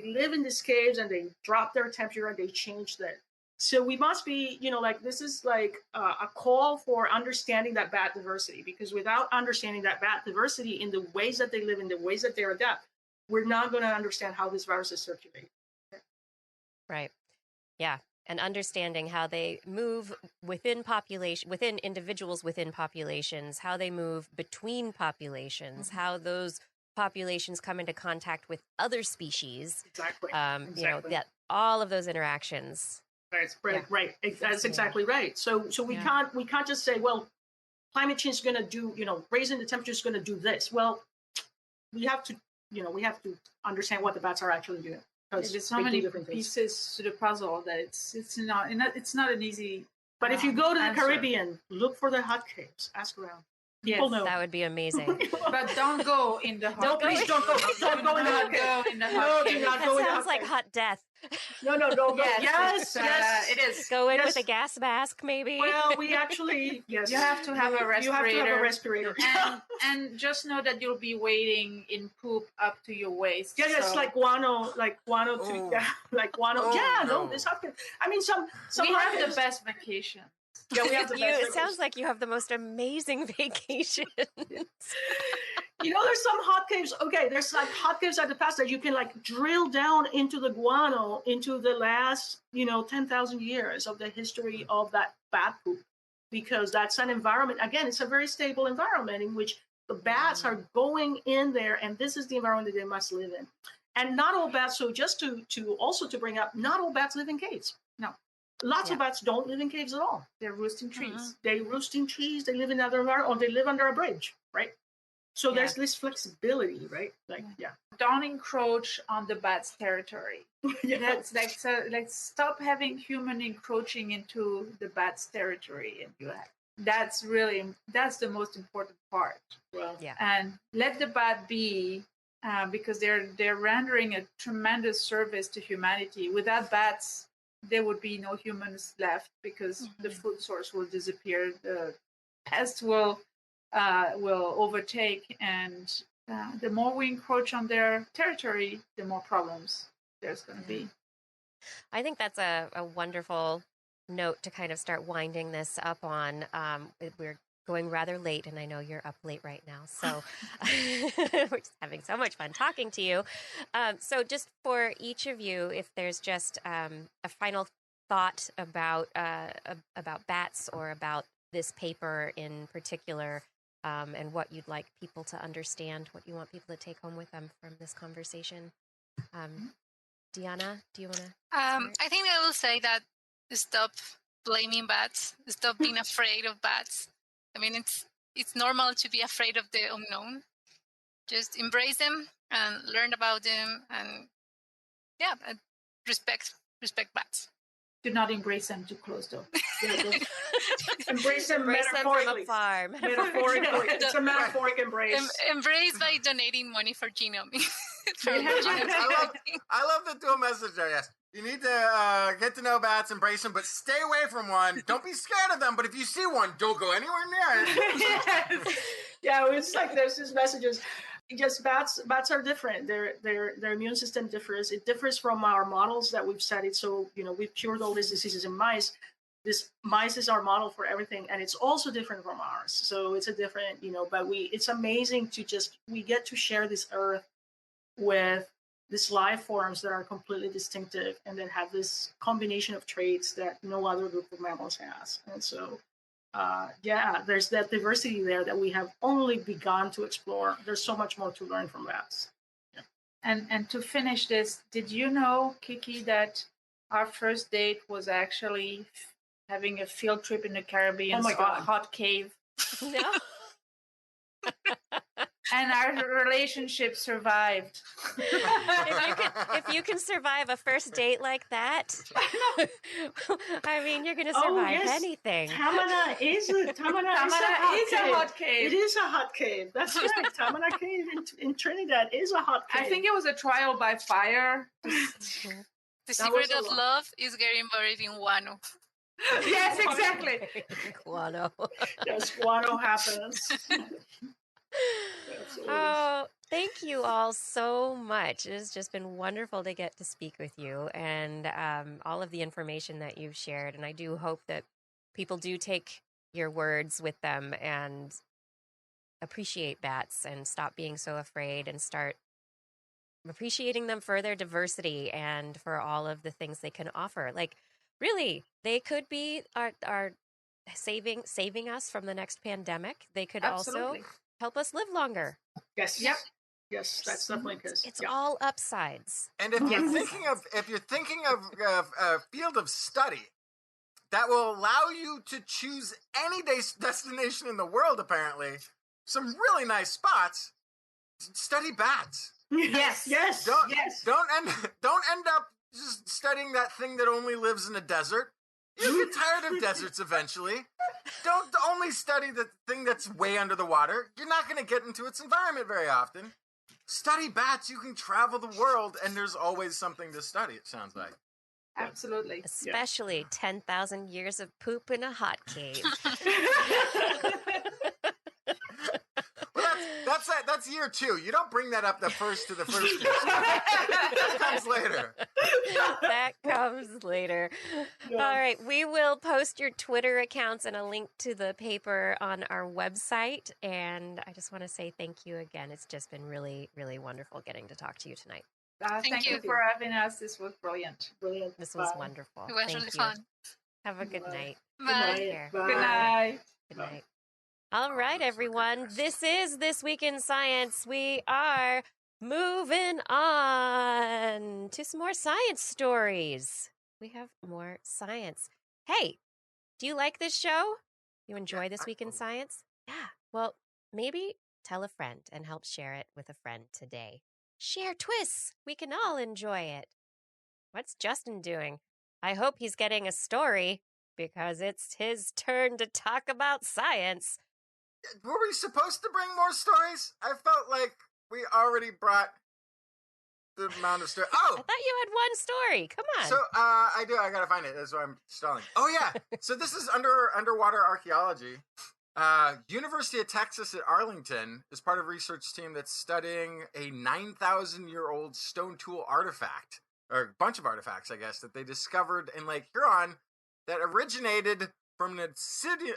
live in these caves and they drop their temperature and they change that. So we must be, this is like a call for understanding that bat diversity, because without understanding that bat diversity in the ways that they live, in the ways that they adapt, we're not going to understand how these viruses circulate. Right. Yeah. And understanding how they move within individuals within populations, how they move between populations, how those populations come into contact with other species. Exactly. That all of those interactions. Right. That's exactly right. So we can't just say, well, climate change is going to do, raising the temperature is going to do this. Well, we have to understand what the bats are actually doing. There's so many pieces to the puzzle that it's not an easy. But if you go to the Caribbean, look for the hot caves. Ask around. People know. That would be amazing. But don't go in the hot cave. Please don't go. Don't go in the hot cave. No, do not go in the hot cave. That sounds like hot death. No, don't go. Yes, it is. Go in with a gas mask, maybe. Well, we actually, yes. You have to have a respirator. You have to have a respirator. And just know that you'll be wading in poop up to your waist. Yeah, it's like guano. Like guano. This happens. I mean, some we have the best vacation. Yeah, we have the best. It sounds like you have the most amazing vacation. There's some hot caves. Okay, there's like hot caves at the past that you can like drill down into the guano into the last 10,000 years of the history of that bat poop, because that's an environment. Again, it's a very stable environment in which the bats are going in there, and this is the environment that they must live in. And not all bats. So just to bring up, not all bats live in caves. No. Lots of bats don't live in caves at all. They roost in trees. They roost in trees. They live in other environment, or they live under a bridge, right? So there's this flexibility, right? Don't encroach on the bat's territory. That's let's stop having human encroaching into the bat's territory, and that's the most important part. Well, and let the bat be, because they're rendering a tremendous service to humanity. Without bats, there would be no humans left, because the food source will disappear. The pests will will overtake, and the more we encroach on their territory, the more problems there's going to be. I think that's a wonderful note to kind of start winding this up on. We're going rather late, and I know you're up late right now, so we're just having so much fun talking to you. So just for each of you, if there's just a final thought about bats or about this paper in particular, and what you'd like people to understand, what you want people to take home with them from this conversation. Diana, do you want to? I think I will say that stop blaming bats, stop being afraid of bats. I mean, it's normal to be afraid of the unknown. Just embrace them and learn about them, and respect bats. Do not embrace them too close, though. Embrace them From metaphorically. afar. Metaphorically. It's a metaphoric embrace. Embrace by donating money for genomics. I love the dual message there, yes. You need to get to know bats, embrace them, but stay away from one. Don't be scared of them, but if you see one, don't go anywhere near it. Yes. Yeah, it's like there's these messages. Just bats are different. Their immune system differs. It differs from our models that we've studied. So, we've cured all these diseases in mice. This mice is our model for everything, and it's also different from ours. So it's a different, but it's amazing we get to share this earth with these life forms that are completely distinctive and that have this combination of traits that no other group of mammals has. And so, there's that diversity there that we have only begun to explore. There's so much more to learn from bats. Yeah. And to finish this, did you know, Kiki, that our first date was actually having a field trip in the Caribbean to a hot cave? No. And our relationship survived. If you can survive a first date like that, I mean, you're going to survive anything. Tamana is a hot cave. It is a hot cave. That's right. Tamana Cave in Trinidad is a hot cave. I think it was a trial by fire. The secret of love is getting buried in guano. Yes, exactly. Guano. Yes, guano happens. Oh, thank you all so much. It has just been wonderful to get to speak with you and all of the information that you've shared. And I do hope that people do take your words with them and appreciate bats and stop being so afraid and start appreciating them for their diversity and for all of the things they can offer. Like, really, they could be our saving us from the next pandemic. They could also help us live longer. Yes. Yep. Yes, that's definitely because it's all upsides. And if you're thinking of a field of study that will allow you to choose any destination in the world, apparently, some really nice spots, study bats. Yes. Don't end up just studying that thing that only lives in a desert. You get tired of deserts eventually. Don't only study the thing that's way under the water. You're not going to get into its environment very often. Study bats. You can travel the world, and there's always something to study, it sounds like. Absolutely. Especially 10,000 years of poop in a hot cave. Well, that's year 2. You don't bring that up the first year. That comes later. That comes later. Yeah. All right. We will post your Twitter accounts and a link to the paper on our website. And I just want to say thank you again. It's just been really, really wonderful getting to talk to you tonight. Thank you for having us. This was brilliant. This was wonderful. It was really fun. Have a good night. Bye. Good night. Good night. All right, everyone. This is This Week in Science. We are moving on to some more science stories. We have more science. Hey, do you like this show? You enjoy This Week in Science? Yeah. Well, maybe tell a friend and help share it with a friend today. Share TWIS. We can all enjoy it. What's Justin doing? I hope he's getting a story because it's his turn to talk about science. Were we supposed to bring more stories? I felt like we already brought the amount of stories. Oh! I thought you had one story. Come on. So, I do. I gotta find it. That's why I'm stalling. Oh, yeah. So this is underwater archaeology. University of Texas at Arlington is part of a research team that's studying a 9,000-year-old stone tool artifact, or a bunch of artifacts, I guess, that they discovered in Lake Huron that originated from an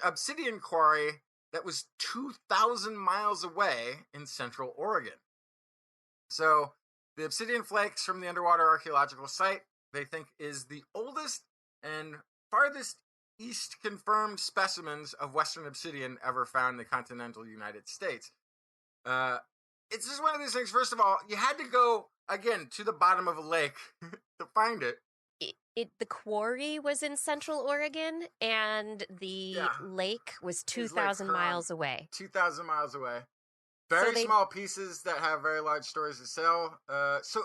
obsidian quarry that was 2,000 miles away in central Oregon. So the obsidian flakes from the underwater archaeological site, they think, is the oldest and farthest east confirmed specimens of Western obsidian ever found in the continental United States. It's just one of these things. First of all, you had to go, again, to the bottom of a lake to find it. The quarry was in Central Oregon, and the lake was 2,000 miles away. 2,000 miles away. Very small pieces that have very large stories to sell. So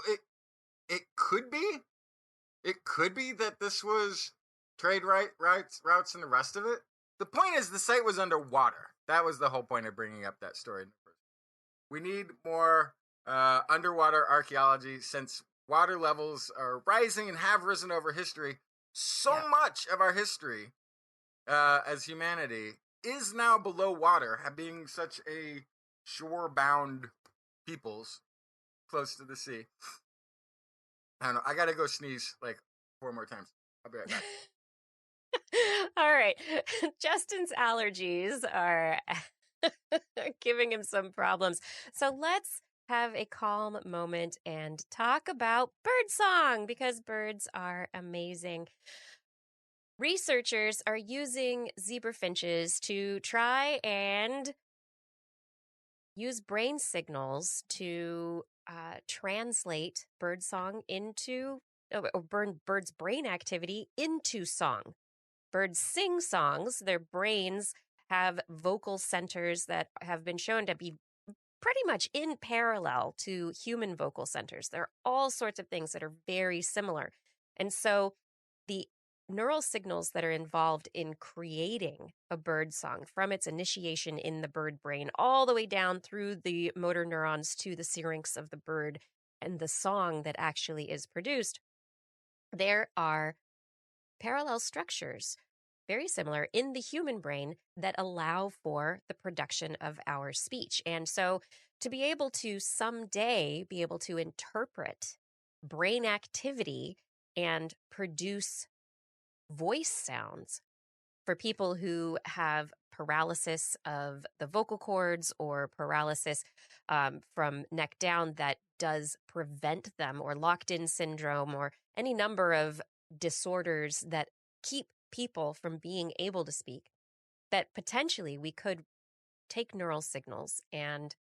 it could be that this was trade routes and the rest of it. The point is, the site was underwater. That was the whole point of bringing up that story. We need more underwater archaeology, since water levels are rising and have risen over history. So much of our history as humanity is now below water, being such a shore-bound peoples close to the sea. I don't know. I gotta go sneeze like 4 more times. I'll be right back. All right. Justin's allergies are giving him some problems. So let's have a calm moment and talk about birdsong, because birds are amazing. Researchers are using zebra finches to try and use brain signals to translate birdsong into, birds' brain activity into song. Birds sing songs. Their brains have vocal centers that have been shown to be pretty much in parallel to human vocal centers. There are all sorts of things that are very similar. And so the neural signals that are involved in creating a bird song, from its initiation in the bird brain all the way down through the motor neurons to the syrinx of the bird and the song that actually is produced, there are parallel structures, very similar, in the human brain that allow for the production of our speech. And so to be able to someday be able to interpret brain activity and produce voice sounds for people who have paralysis of the vocal cords or paralysis from neck down that does prevent them, or locked-in syndrome, or any number of disorders that keep people from being able to speak, that potentially we could take neural signals and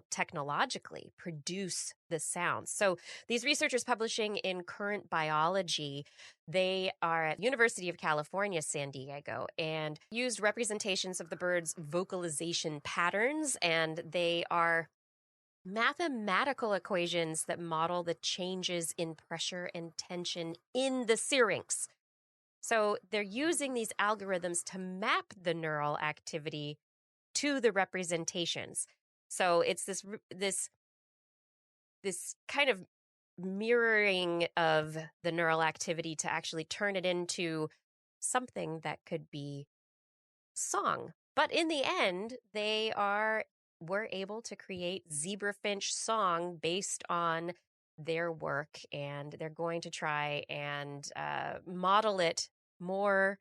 technologically produce the sounds. So these researchers publishing in Current Biology, they are at University of California, San Diego, and used representations of the bird's vocalization patterns, and they are mathematical equations that model the changes in pressure and tension in the syrinx. So they're using these algorithms to map the neural activity to the representations. So it's this kind of mirroring of the neural activity to actually turn it into something that could be song. But in the end, they were able to create zebrafinch song based on their work, and they're going to try and model it more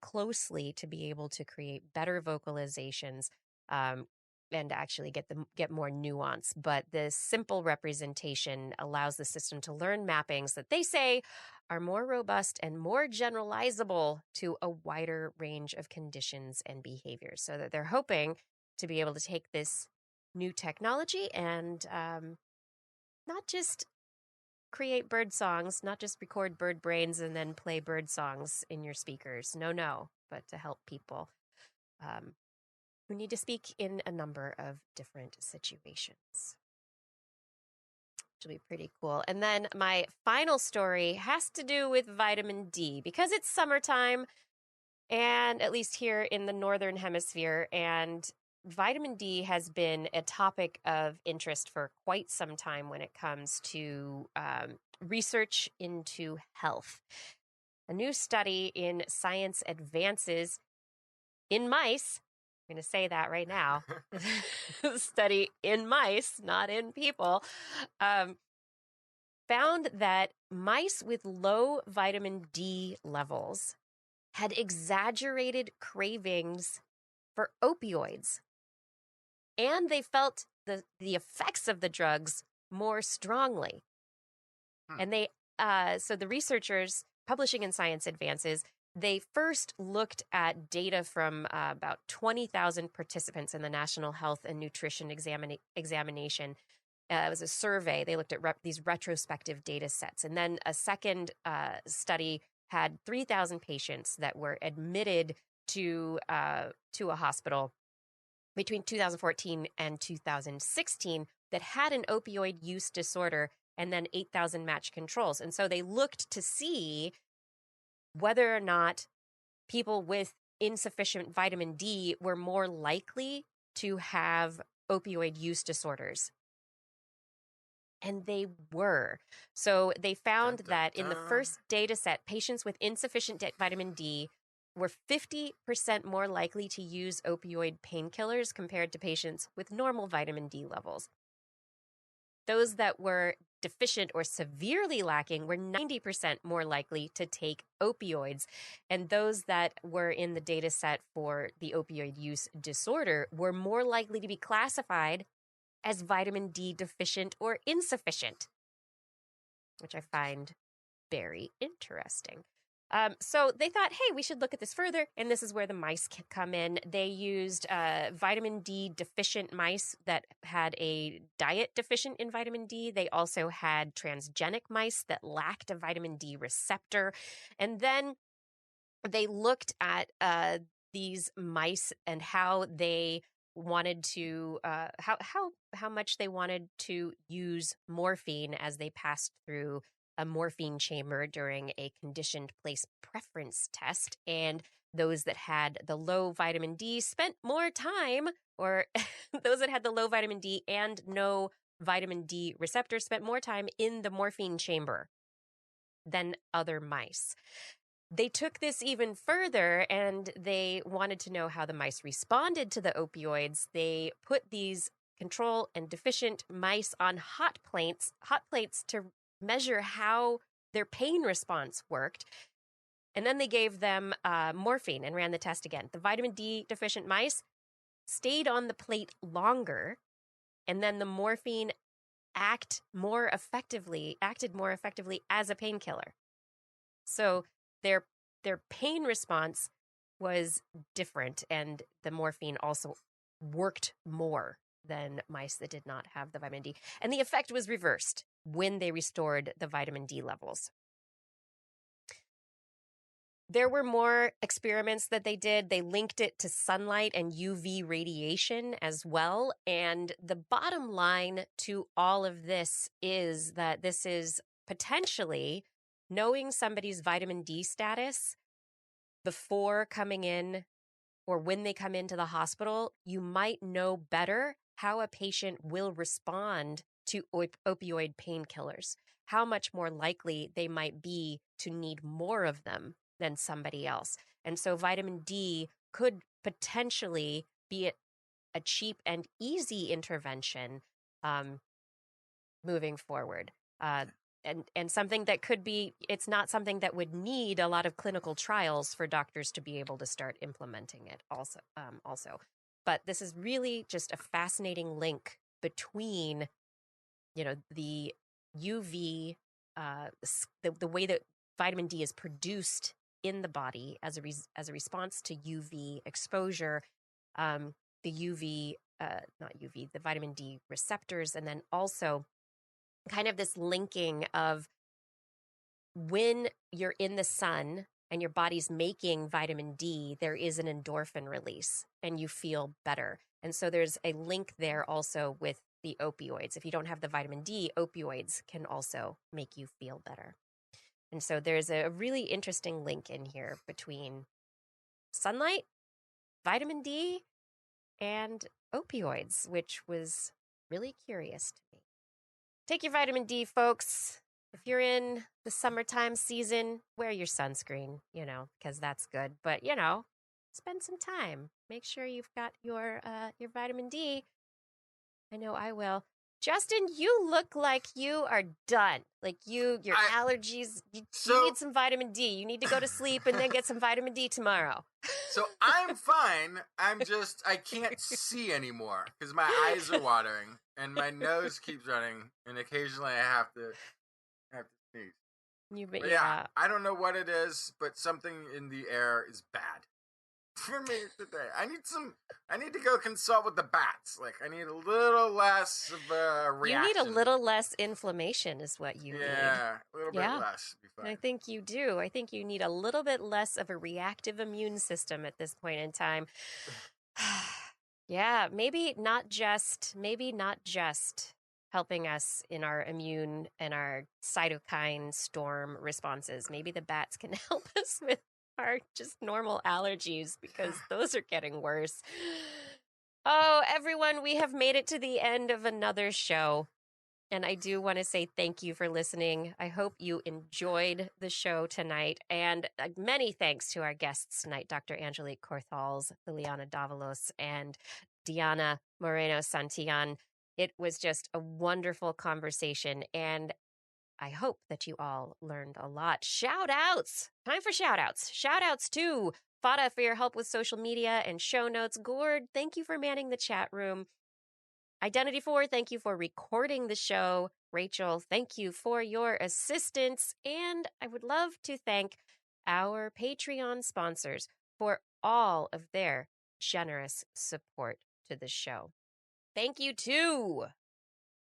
closely to be able to create better vocalizations and actually get more nuance. But the simple representation allows the system to learn mappings that they say are more robust and more generalizable to a wider range of conditions and behaviors, so that they're hoping to be able to take this new technology and not just create bird songs, not just record bird brains and then play bird songs in your speakers. No, but to help people who need to speak in a number of different situations. Which will be pretty cool. And then my final story has to do with vitamin D, because it's summertime, and at least here in the Northern Hemisphere, and vitamin D has been a topic of interest for quite some time when it comes to research into health. A new study in Science Advances in mice, I'm going to say that right now, study in mice, not in people, found that mice with low vitamin D levels had exaggerated cravings for opioids. And they felt the effects of the drugs more strongly. And so the researchers publishing in Science Advances, they first looked at data from about 20,000 participants in the National Health and Nutrition examination. It was a survey. They looked at these retrospective data sets. And then a second study had 3,000 patients that were admitted to a hospital between 2014 and 2016 that had an opioid use disorder, and then 8,000 matched controls. And so they looked to see whether or not people with insufficient vitamin D were more likely to have opioid use disorders. And they were. So they found that in the first data set, patients with insufficient vitamin D were 50% more likely to use opioid painkillers compared to patients with normal vitamin D levels. Those that were deficient or severely lacking were 90% more likely to take opioids. And those that were in the data set for the opioid use disorder were more likely to be classified as vitamin D deficient or insufficient, which I find very interesting. So they thought, hey, we should look at this further. And this is where the mice come in. They used vitamin D deficient mice that had a diet deficient in vitamin D. They also had transgenic mice that lacked a vitamin D receptor. And then they looked at these mice and how they wanted to, how much they wanted to use morphine as they passed through a morphine chamber during a conditioned place preference test. And those that had the low vitamin D spent more time, or those that had the low vitamin D and no vitamin D receptor spent more time in the morphine chamber than other mice. They took this even further and they wanted to know how the mice responded to the opioids. They put these control and deficient mice on hot plates to measure how their pain response worked. And then they gave them morphine and ran the test again. The vitamin D deficient mice stayed on the plate longer, and then the morphine acted more effectively as a painkiller. So their pain response was different, and the morphine also worked more than mice that did not have the vitamin D. And the effect was reversed when they restored the vitamin D levels. There were more experiments that they did. They linked it to sunlight and UV radiation as well. And the bottom line to all of this is that this is potentially knowing somebody's vitamin D status before coming in or when they come into the hospital. You might know better how a patient will respond to opioid painkillers, how much more likely they might be to need more of them than somebody else. And so vitamin D could potentially be a cheap and easy intervention moving forward. And something that could be, it's not something that would need a lot of clinical trials for doctors to be able to start implementing it also. But this is really just a fascinating link between, the UV, the way that vitamin D is produced in the body as a response to UV exposure, the vitamin D receptors, and then also kind of this linking of when you're in the sun and your body's making vitamin D, there is an endorphin release and you feel better. And so there's a link there also with the opioids. If you don't have the vitamin D, opioids can also make you feel better. And so there's a really interesting link in here between sunlight, vitamin D, and opioids, which was really curious to me. Take your vitamin D, folks. If you're in the summertime season, wear your sunscreen, because that's good. But, spend some time. Make sure you've got your vitamin D. I know I will. Justin, you look like you are done. Like your allergies, you need some vitamin D. You need to go to sleep and then get some vitamin D tomorrow. So I'm fine. I can't see anymore because my eyes are watering and my nose keeps running, and occasionally I have to sneeze. Yeah, I don't know what it is, but something in the air is bad for me today. I need to go consult with the bats. Like, I need a little less of a reaction. You need a little less inflammation is what you need. Yeah, a little bit less. Be fine. I think you do. I think you need a little bit less of a reactive immune system at this point in time. Yeah, maybe not just helping us in our immune and our cytokine storm responses. Maybe the bats can help us with our just normal allergies, because those are getting worse. Oh, everyone, we have made it to the end of another show. And I do want to say thank you for listening. I hope you enjoyed the show tonight. And many thanks to our guests tonight, Dr. Angelique Corthals, Liliana Davalos, and Diana Moreno Santillàn. It was just a wonderful conversation, and I hope that you all learned a lot. Shout outs! Time for shout outs. Shout outs to Fada for your help with social media and show notes. Gord, thank you for manning the chat room. Identity4, thank you for recording the show. Rachel, thank you for your assistance. And I would love to thank our Patreon sponsors for all of their generous support to the show. Thank you to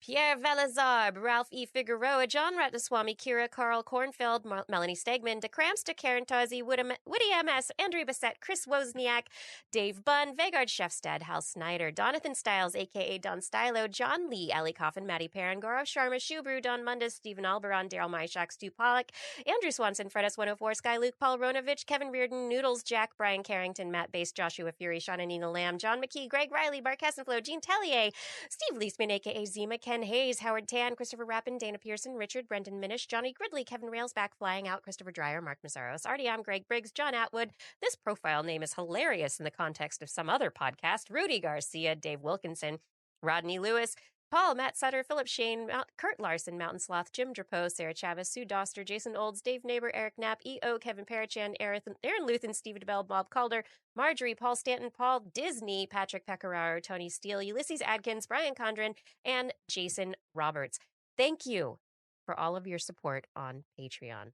Pierre Velazarbe, Ralph E. Figueroa, John Ratnaswamy, Kira, Carl Kornfeld, Melanie Stegman, DeKramsta, Karen Tozzi, Woody MS, Andrew Bissett, Chris Wozniak, Dave Bunn, Vegard Shefstad, Hal Snyder, Donathan Stiles, a.k.a. Don Stylo, John Lee, Ali Coffin, Maddie Perrin, Gaurav Sharma, Shubru, Don Mundus, Stephen Alberon, Daryl Myshak, Stu Pollock, Andrew Swanson, Fred S104, Sky Luke, Paul Ronovich, Kevin Reardon, Noodles, Jack, Brian Carrington, Matt Bass, Joshua Fury, Shauna Nina Lamb, John McKee, Greg Riley, Bart Cassenflow, Gene Tellier, Steve Leisman, a.k.a. Zima, Ken Hayes, Howard Tan, Christopher Rappin, Dana Pearson, Richard, Brendan Minish, Johnny Gridley, Kevin Railsback, Flying Out, Christopher Dreyer, Mark Mazzaros, Artyom, Greg Briggs, John Atwood. This profile name is hilarious in the context of some other podcast. Rudy Garcia, Dave Wilkinson, Rodney Lewis, Paul, Matt Sutter, Philip Shane, Kurt Larson, Mountain Sloth, Jim Drapeau, Sarah Chavez, Sue Doster, Jason Olds, Dave Neighbor, Eric Knapp, E.O., Kevin Parachan, Aaron Luthen, Steve DeBell, Bob Calder, Marjorie, Paul Stanton, Paul Disney, Patrick Pecoraro, Tony Steele, Ulysses Adkins, Brian Condren, and Jason Roberts. Thank you for all of your support on Patreon.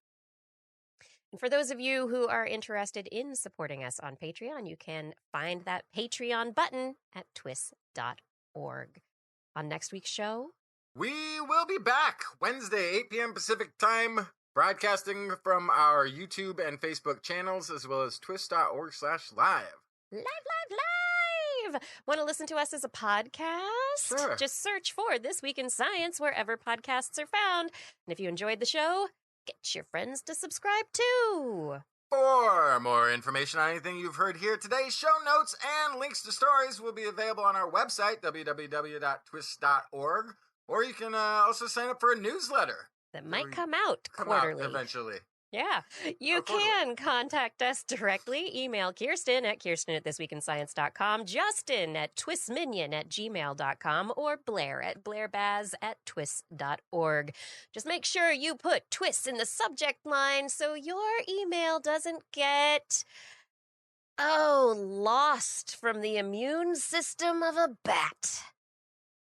And for those of you who are interested in supporting us on Patreon, you can find that Patreon button at TWIS.org. On next week's show, we will be back Wednesday, 8 p.m. Pacific time, broadcasting from our YouTube and Facebook channels, as well as twist.org/live. Live! Want to listen to us as a podcast? Sure. Just search for This Week in Science wherever podcasts are found. And if you enjoyed the show, get your friends to subscribe too. For more information on anything you've heard here today, show notes and links to stories will be available on our website, www.twist.org, or you can also sign up for a newsletter. That might come out quarterly. Eventually. Yeah. You can contact us directly. Email Kirsten at kirsten@thisweekinscience.com, Justin at twistminion@gmail.com, or Blair at blairbaz@twist.org. Just make sure you put TWIS in the subject line so your email doesn't get, lost from the immune system of a bat.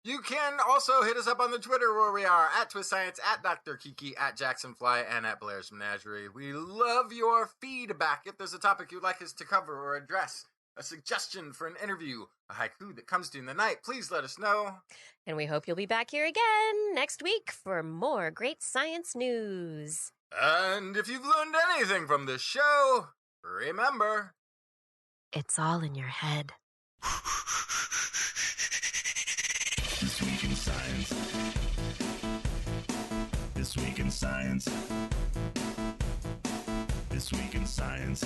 You can also hit us up on the Twitter, where we are at Twist Science, at Dr. Kiki, at Jacksonfly, and at Blair's Menagerie. We love your feedback. If there's a topic you'd like us to cover or address, a suggestion for an interview, a haiku that comes to you in the night, please let us know. And we hope you'll be back here again next week for more great science news. And if you've learned anything from this show, remember, it's all in your head. This Week in Science. This Week in Science. This Week in Science.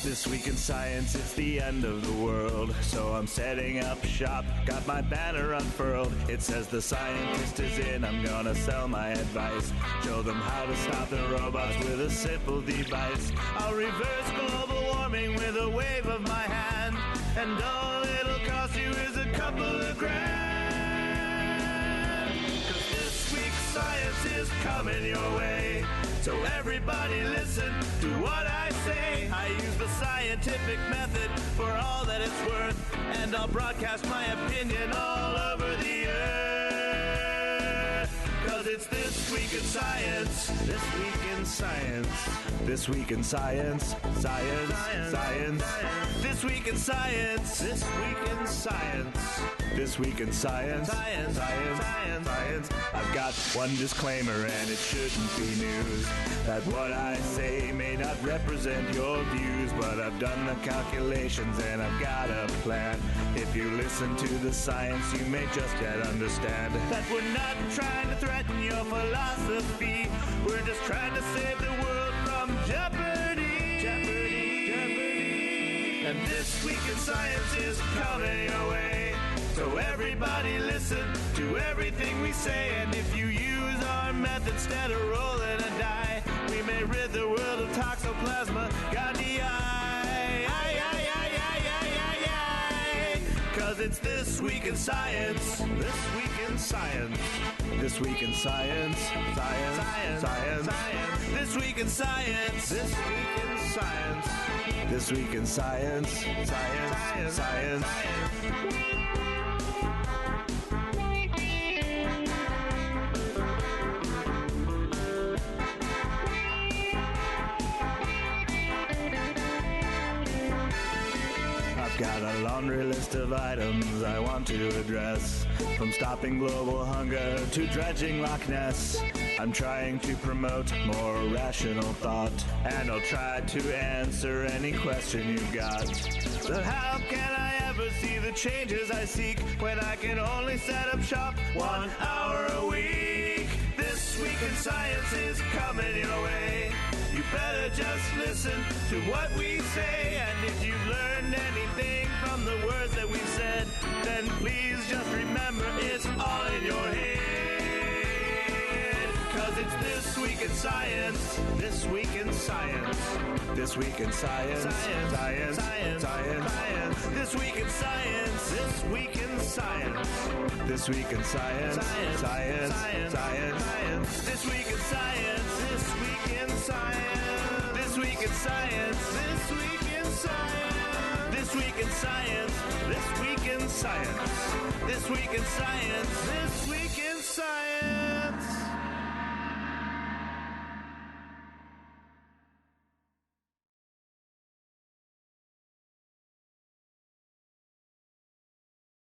This week in science, it's the end of the world. So I'm setting up shop, got my banner unfurled. It says the scientist is in, I'm gonna sell my advice. Show them how to stop the robots with a simple device. I'll reverse global warming with a wave of my hand. And all it'll cost you is a couple of grand. 'Cause this week's science is coming your way. So everybody listen to what I say. I use the scientific method for all that it's worth. And I'll broadcast my opinion all over the earth. 'Cause it's This Week in Science. This Week in Science. This Week in Science. Science. Science. This Week in Science. This Week in Science. This Week in Science. Science. Science. Science. I've got one disclaimer and it shouldn't be news. That what I say may not represent your views. But I've done the calculations and I've got a plan. If you listen to the science, you may just yet understand that we're not trying to threaten your philosophy. We're just trying to save the world from jeopardy. Jeopardy. Jeopardy. And This Week in Science is coming your way. So everybody listen to everything we say. And if you use our method instead of rolling a die, we may rid the world of toxoplasma gondii. 'Cause it's This Week in Science. This Week in Science. This Week in Science. Science. Science. Science. This Week in Science. This Week in Science. This Week in Science. Science. Science. Got a laundry list of items I want to address. From stopping global hunger to dredging Loch Ness. I'm trying to promote more rational thought. And I'll try to answer any question you've got. But how can I ever see the changes I seek when I can only set up shop 1 hour a week? This Week in Science is coming your way. You better just listen to what we say. And if you've learned anything from the words that we've said, then please just remember it's all in your head. 'Cause it's This Week in Science. This Week in Science. This Week in Science. Science. Science. Science. Science. This Week in Science. This Week in Science. This Week in Science. Science. Science. Science. Science. This Week in Science. This Week in Science. This Week in Science. This Week in Science. This Week in Science. This Week in Science. This Week in Science. This Week in